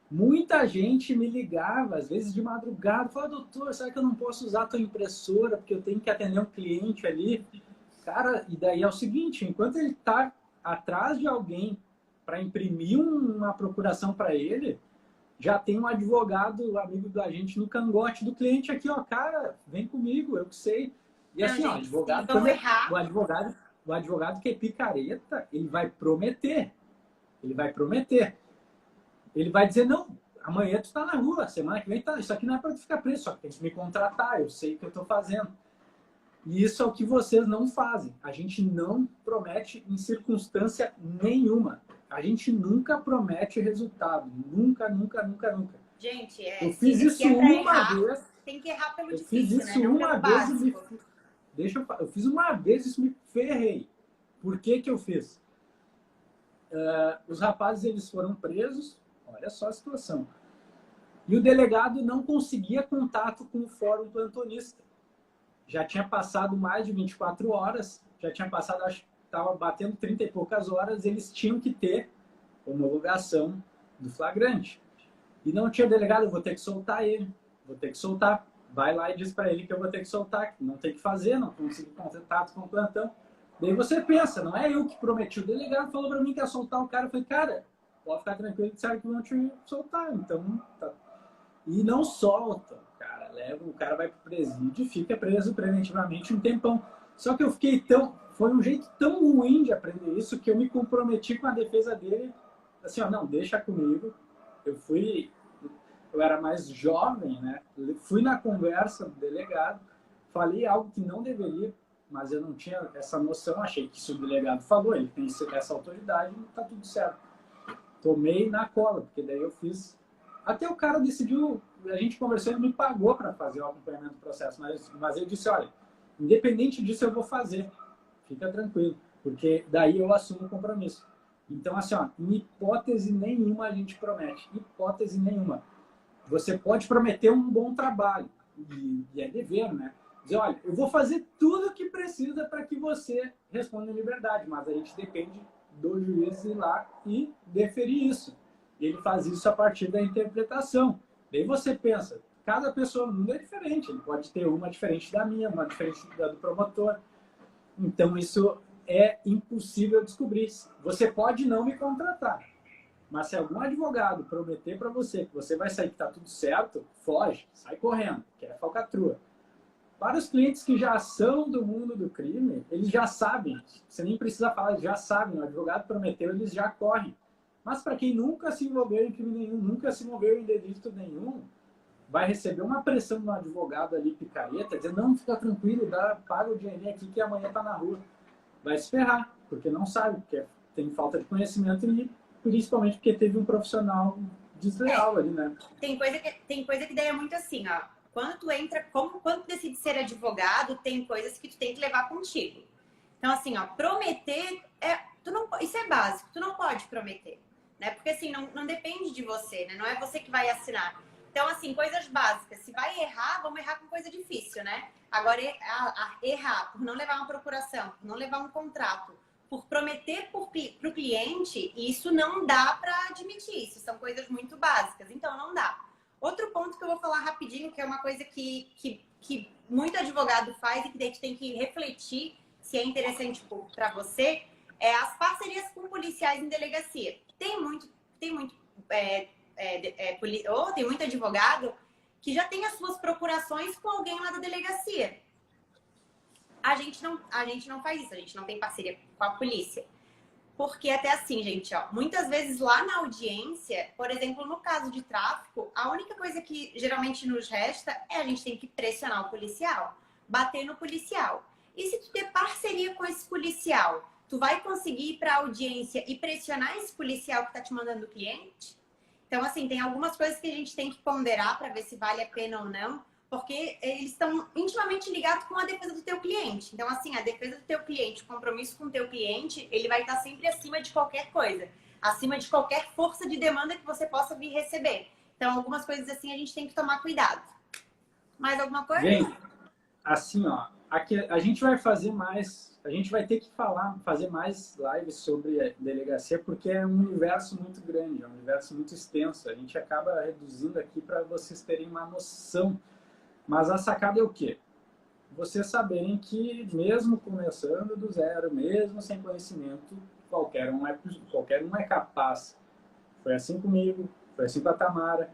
muita gente me ligava, às vezes de madrugada, falava, doutor, será que eu não posso usar a tua impressora porque eu tenho que atender um cliente ali? Cara, e daí é o seguinte, enquanto ele está atrás de alguém para imprimir uma procuração para ele, já tem um advogado, amigo da gente, no cangote do cliente aqui, ó, cara, vem comigo, eu que sei. E assim,
não,
ó,
gente,
o advogado que é picareta, ele vai prometer. Ele vai dizer, não, amanhã tu tá na rua, semana que vem tá, isso aqui não é para tu ficar preso, só que tem que me contratar, eu sei o que eu tô fazendo. E isso é o que vocês não fazem. A gente não promete em circunstância nenhuma. A gente nunca promete resultado. Nunca.
Gente,
eu fiz isso uma vez.
Tem que errar pelo difícil,
eu fiz isso
né?
uma vez eu fiz uma vez e isso me ferrei. Por que que eu fiz? Os rapazes, eles foram presos. Olha só a situação. E o delegado não conseguia contato com o fórum plantonista. já tinha passado mais de 24 horas, já tinha passado, acho que estava batendo 30 e poucas horas, eles tinham que ter homologação do flagrante. E não tinha delegado, eu vou ter que soltar ele, vou ter que soltar. Vai lá e diz para ele que eu vou ter que soltar, que não tem que fazer, não consegui contato com o plantão. Daí você pensa, não é eu que prometi, o delegado falou para mim que ia soltar o cara, eu falei, cara, pode ficar tranquilo, disseram que vão te soltar, então tá. E não solta, cara, leva, o cara vai pro presídio e fica preso preventivamente um tempão. Só que eu fiquei tão, foi um jeito tão ruim de aprender isso que eu me comprometi com a defesa dele, assim, ó, não, deixa comigo. Eu era mais jovem, né? Fui na conversa do delegado, falei algo que não deveria, mas eu não tinha essa noção, achei que se o delegado falou, ele tem essa autoridade, tá tudo certo. Tomei na cola, porque daí eu fiz. Até o cara decidiu, a gente conversou, ele me pagou para fazer o acompanhamento do processo, mas eu disse, olha, independente disso eu vou fazer, fica tranquilo, porque daí eu assumo o compromisso. Então, assim, ó, em hipótese nenhuma a gente promete, hipótese nenhuma. Você pode prometer um bom trabalho, e é dever, né? Dizer, olha, eu vou fazer tudo o que precisa para que você responda em liberdade, mas a gente depende do juiz ir lá e deferir isso. E ele faz isso a partir da interpretação. Daí você pensa, cada pessoa no mundo é diferente, ele pode ter uma diferente da minha, uma diferente da do promotor. Então isso é impossível descobrir. Você pode não me contratar, mas se algum advogado prometer para você que você vai sair que está tudo certo, foge, sai correndo, que é falcatrua. Para os clientes que já são do mundo do crime, eles já sabem, você nem precisa falar, eles já sabem, o advogado prometeu, eles já correm. Mas para quem nunca se envolveu em crime nenhum, nunca se envolveu em delito nenhum, vai receber uma pressão do advogado ali, picareta, dizendo, não, fica tranquilo, paga o dinheirinho aqui que amanhã tá na rua. Vai se ferrar, porque não sabe, porque tem falta de conhecimento e principalmente porque teve um profissional desleal ali, né?
Tem coisa que daí é muito assim, ó. Quando tu entra, quando tu decide ser advogado, tem coisas que tu tem que levar contigo. Então, assim, ó, prometer, isso é básico, tu não pode prometer, né? Porque, assim, não depende de você, né? Não é você que vai assinar. Então, assim, coisas básicas. Se vai errar, vamos errar com coisa difícil, né? Agora, errar por não levar uma procuração, por não levar um contrato, por prometer para o cliente, isso não dá para admitir. Isso são coisas muito básicas, então não dá. Outro ponto que eu vou falar rapidinho, que é uma coisa que muito advogado faz e que daí tu tem que refletir se é interessante para você, é as parcerias com policiais em delegacia. Tem muito advogado que já tem as suas procurações com alguém lá da delegacia. A gente não faz isso, a gente não tem parceria com a polícia. Porque até assim, gente, ó, muitas vezes lá na audiência, por exemplo, no caso de tráfico, a única coisa que geralmente nos resta é a gente tem que pressionar o policial, bater no policial. E se tu ter parceria com esse policial, tu vai conseguir ir para a audiência e pressionar esse policial que tá te mandando o cliente? Então, assim, tem algumas coisas que a gente tem que ponderar para ver se vale a pena ou não, porque eles estão intimamente ligados com a defesa do teu cliente. Então, assim, a defesa do teu cliente, o compromisso com o teu cliente, ele vai estar sempre acima de qualquer coisa, acima de qualquer força de demanda que você possa vir receber. Então, algumas coisas assim a gente tem que tomar cuidado. Mais alguma coisa?
Gente, assim, ó, aqui a gente vai fazer mais, a gente vai ter que fazer mais lives sobre a delegacia, porque é um universo muito grande, é um universo muito extenso. A gente acaba reduzindo aqui para vocês terem uma noção. Mas a sacada é o quê? Vocês saberem que mesmo começando do zero, mesmo sem conhecimento, qualquer um é capaz. Foi assim comigo, foi assim com a Tamara.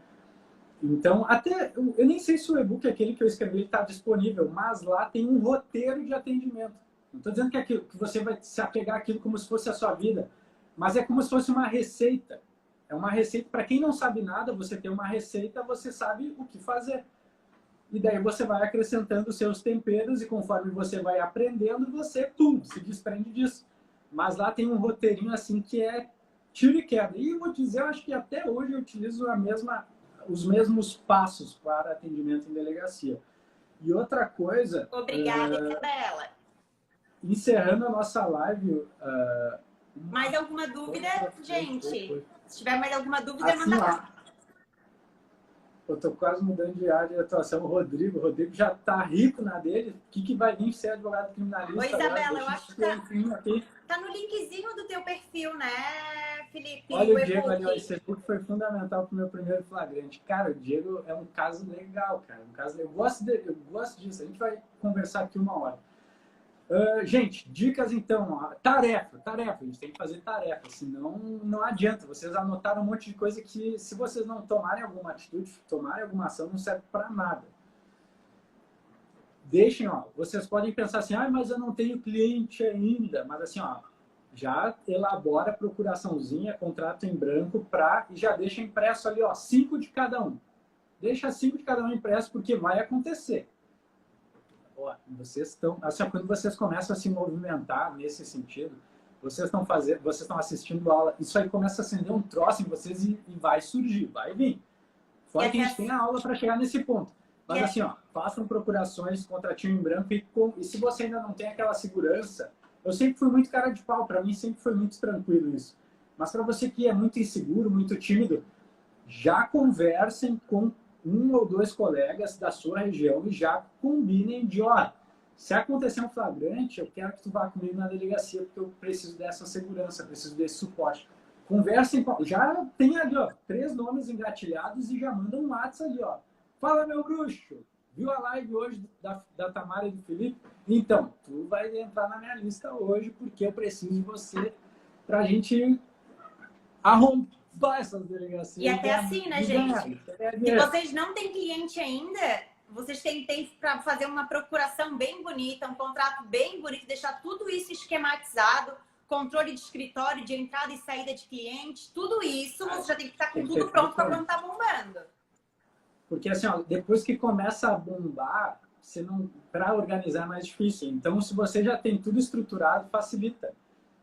Então, até, eu nem sei se o e-book, aquele que eu escrevi, está disponível, mas lá tem um roteiro de atendimento. Não estou dizendo que você vai se apegar àquilo como se fosse a sua vida, mas é como se fosse uma receita. É uma receita, para quem não sabe nada, você tem uma receita, você sabe o que fazer. E daí você vai acrescentando os seus temperos e conforme você vai aprendendo, você, pum, se desprende disso. Mas lá tem um roteirinho assim que é tiro e queda. E eu vou dizer, eu acho que até hoje eu utilizo os mesmos passos para atendimento em delegacia. E outra coisa...
Obrigada, Isabela.
Encerrando a nossa live...
Mais alguma dúvida, gente? Se tiver mais alguma dúvida,
assim,
manda lá.
Eu tô quase mudando de área de atuação. O Rodrigo já tá rico na dele. O que vai vir ser advogado criminalista?
Oi, Isabela,
agora?
eu acho que tá no linkzinho do teu perfil, né, Felipe?
Olha o Diego ali, esse e-book foi fundamental pro meu primeiro flagrante. Cara, o Diego é um caso legal, cara. Eu gosto disso. A gente vai conversar aqui uma hora. Gente, dicas então. Tarefa. A gente tem que fazer tarefa, senão não adianta. Vocês anotaram um monte de coisa que, se vocês não tomarem alguma atitude, tomarem alguma ação, não serve para nada. Deixem, vocês podem pensar assim, mas eu não tenho cliente ainda. Mas assim, já elabora a procuraçãozinha, contrato em branco e já deixa impresso ali, 5 de cada um. Deixa 5 de cada um impresso, porque vai acontecer. Vocês estão, assim, quando vocês começam a se movimentar nesse sentido, vocês estão assistindo a aula, isso aí começa a acender um troço em vocês e vai surgir, vai vir. Fora que a gente tem a aula para chegar nesse ponto. Mas assim, façam procurações, contratinho em branco e se você ainda não tem aquela segurança, eu sempre fui muito cara de pau, para mim sempre foi muito tranquilo isso. Mas para você que é muito inseguro, muito tímido, já conversem com 1 ou 2 colegas da sua região e já combinem de, se acontecer um flagrante, eu quero que tu vá comigo na delegacia, porque eu preciso dessa segurança, preciso desse suporte. Conversem, já tem ali, 3 nomes engatilhados e já mandam um WhatsApp ali, Fala, meu bruxo! Viu a live hoje da Tamara e do Felipe? Então, tu vai entrar na minha lista hoje, porque eu preciso de você pra gente arrombar essas delegacias.
E até assim, né, gente? Se vocês não têm cliente ainda, vocês têm tempo para fazer uma procuração bem bonita, um contrato bem bonito, deixar tudo isso esquematizado, controle de escritório, de entrada e saída de clientes, tudo isso, você já tem que estar com tudo pronto para quando tá bombando. Porque assim,
depois que começa a bombar, para organizar é mais difícil. Então, se você já tem tudo estruturado, facilita.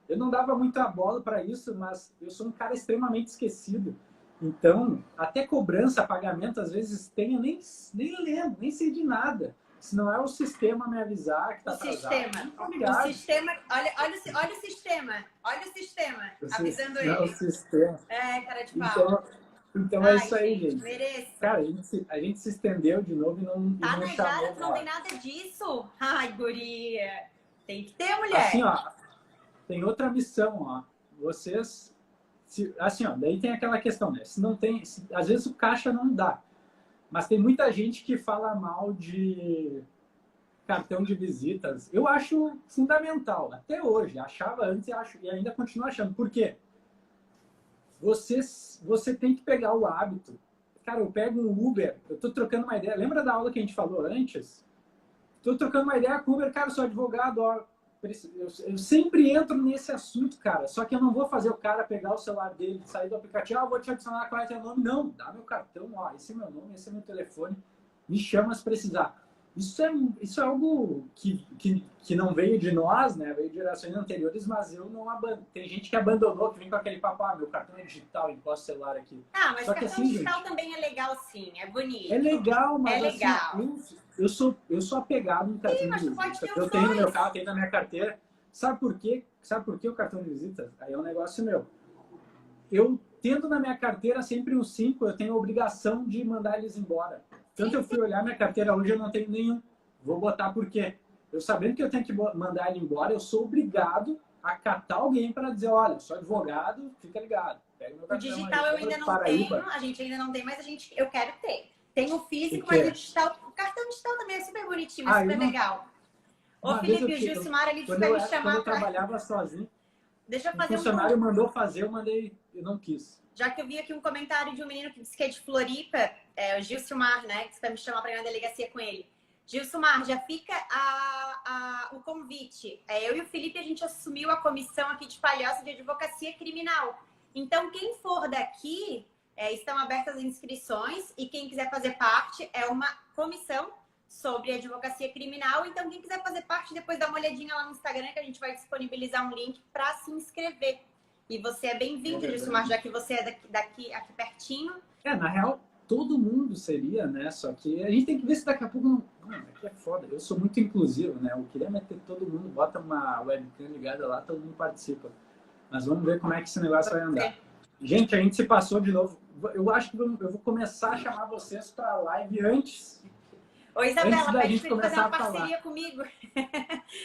Eu não dava muita bola para isso, mas eu sou um cara extremamente esquecido. Então, até cobrança, pagamento, às vezes tem, eu nem lembro, nem sei de nada. Se não é o sistema me avisar que está atrasado.
O sistema, olha o sistema, avisando ele.
Não, o sistema.
Cara de pau.
Então é isso aí, gente.
Mereço.
Cara, a gente se estendeu de novo e não
chamou. Não tem nada disso. Ai, guria. Tem que ter, mulher.
Assim, tem outra missão, Vocês... daí tem aquela questão, né? Se não tem... às vezes o caixa não dá. Mas tem muita gente que fala mal de cartão de visitas. Eu acho fundamental, até hoje. Achava antes e ainda continuo achando. Por quê? Você tem que pegar o hábito. Cara, eu pego um Uber, eu tô trocando uma ideia. Lembra da aula que a gente falou antes? Tô trocando uma ideia com o Uber, cara, eu sou advogado, eu sempre entro nesse assunto, cara. Só que eu não vou fazer o cara pegar o celular dele, sair do aplicativo, vou te adicionar, qual é teu nome? Não, dá meu cartão, esse é meu nome, esse é meu telefone, me chama se precisar. Isso é algo que não veio de nós, né? Veio de gerações anteriores, mas eu não abandono. Tem gente que abandonou, que vem com aquele papo, meu cartão é digital, encosta o celular aqui.
Mas só cartão digital também é legal, sim, é bonito.
É legal, mas
é legal.
Assim, eu sou apegado no cartão de visita. Eu tenho no meu carro, tenho na minha carteira. Sabe por quê? Sabe por que o cartão de visita? Aí é um negócio meu. Eu tendo na minha carteira sempre uns 5, eu tenho a obrigação de mandar eles embora. Tanto eu fui olhar minha carteira hoje, eu não tenho nenhum. Vou botar por quê? Eu sabendo que eu tenho que mandar ele embora, eu sou obrigado a catar alguém para dizer, olha, sou advogado, fica ligado. Pega meu cartão,
o digital eu ainda não tenho, a gente ainda não tem, mas eu quero ter. Tem o físico, mas o digital, o cartão digital também é super bonitinho, é super legal. Ô, Felipe, o Gilcimar, ele disse pra me chamar.
Quando eu trabalhava sozinho,
deixa eu fazer
um funcionário mandou fazer, eu não quis.
Já que eu vi aqui um comentário de um menino que disse que é de Floripa, o Gilcimar, né, que vai me chamar para ir na delegacia com ele. Gilcimar, já fica o convite. Eu e o Felipe, a gente assumiu a comissão aqui de Palhoça de Advocacia Criminal. Então, quem for daqui, estão abertas as inscrições e quem quiser fazer parte é uma comissão sobre advocacia criminal. Então, quem quiser fazer parte, depois dá uma olhadinha lá no Instagram que a gente vai disponibilizar um link para se inscrever. E você é bem-vindo, Gilcimar, já que você é aqui pertinho.
Na real, todo mundo seria, né? Só que a gente tem que ver se daqui a pouco não... aqui é foda. Eu sou muito inclusivo, né? Eu queria meter todo mundo, bota uma webcam ligada lá, todo mundo participa. Mas vamos ver como é que esse negócio vai andar. Gente, a gente se passou de novo. Eu acho que eu vou começar a chamar vocês para a live antes.
Oi, Isabela,
da
pede
gente
pra ele fazer uma
começar a
parceria
falar.
comigo.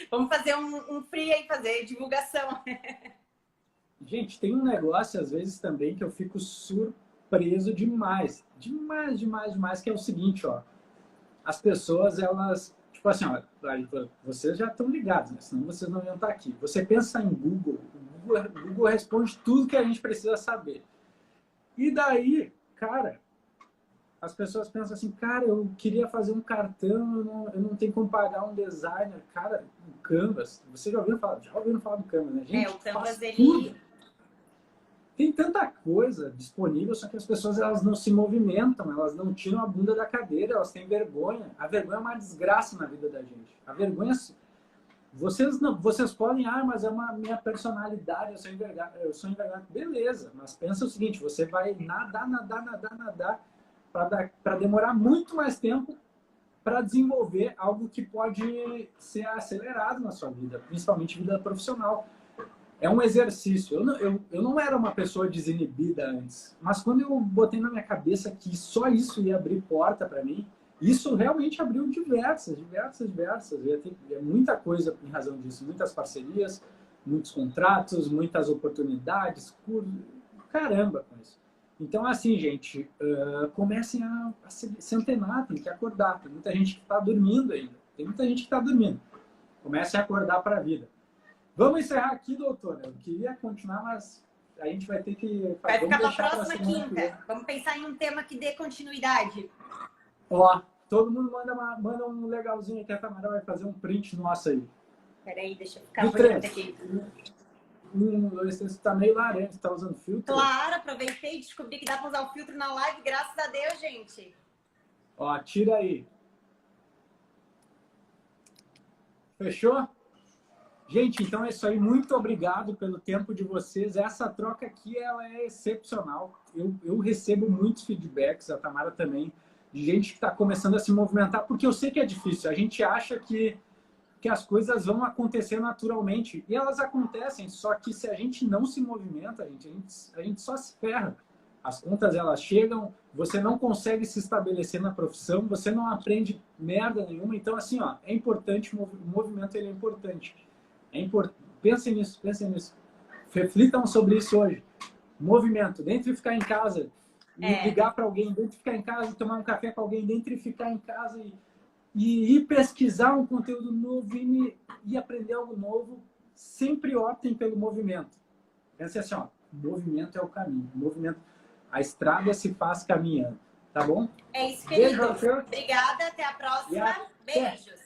Vamos fazer um free aí, fazer divulgação.
Gente, tem um negócio, às vezes, também, que eu fico surpreso demais. Demais, demais, demais, que é o seguinte, ó. As pessoas, elas... Tipo assim, ó, vocês já estão ligados, né? Senão vocês não iam estar aqui. Você pensa em Google, o Google responde tudo que a gente precisa saber. E daí, cara... As pessoas pensam assim, cara, eu queria fazer um cartão, eu não tenho como pagar um designer. Cara, o Canvas, você já ouviu falar do Canvas, né? Gente,
O Canvas,
faz tudo. Tem tanta coisa disponível, só que as pessoas elas não se movimentam, elas não tiram a bunda da cadeira, elas têm vergonha. A vergonha é uma desgraça na vida da gente. A vergonha... Vocês podem, mas é uma minha personalidade, eu sou envergonhado. Beleza, mas pensa o seguinte, você vai nadar para demorar muito mais tempo para desenvolver algo que pode ser acelerado na sua vida, principalmente vida profissional. É um exercício. Eu não era uma pessoa desinibida antes, mas quando eu botei na minha cabeça que só isso ia abrir porta para mim, isso realmente abriu diversas. Ia ter muita coisa em razão disso, muitas parcerias, muitos contratos, muitas oportunidades, caramba com isso. Então, assim, gente, comecem a se antenar, tem que acordar. Tem muita gente que está dormindo ainda. Comecem a acordar para a vida. Vamos encerrar aqui, doutora. Eu queria continuar, mas a gente vai ter que...
Vai ficar para a próxima quinta. Vamos pensar em um tema que dê continuidade.
Ó, todo mundo manda um legalzinho que a Tamara vai fazer um print nosso aí.
Peraí, deixa eu ficar bonita aqui.
1, 2, 3, tá meio laranja, você tá usando filtro?
Claro, aproveitei e descobri que dá para usar o filtro na live, graças a Deus, gente.
Ó, tira aí. Fechou? Gente, então é isso aí. Muito obrigado pelo tempo de vocês. Essa troca aqui, ela é excepcional. Eu recebo muitos feedbacks, a Tamara também, de gente que está começando a se movimentar, porque eu sei que é difícil. A gente acha que as coisas vão acontecer naturalmente. E elas acontecem, só que se a gente não se movimenta, a gente só se ferra. As contas, elas chegam, você não consegue se estabelecer na profissão, você não aprende merda nenhuma. Então, assim, ó, é importante, o movimento ele é importante. Pensem nisso. Reflitam sobre isso hoje. Movimento, dentro de ficar em casa, ligar para alguém, dentro de ficar em casa, tomar um café com alguém, dentro de ficar em casa e ir pesquisar um conteúdo novo e aprender algo novo, sempre optem pelo movimento. Pensa assim, ó, movimento é o caminho. A estrada se faz caminhando, tá bom?
É isso, querido.
Beijo,
obrigada, até a próxima. Beijos.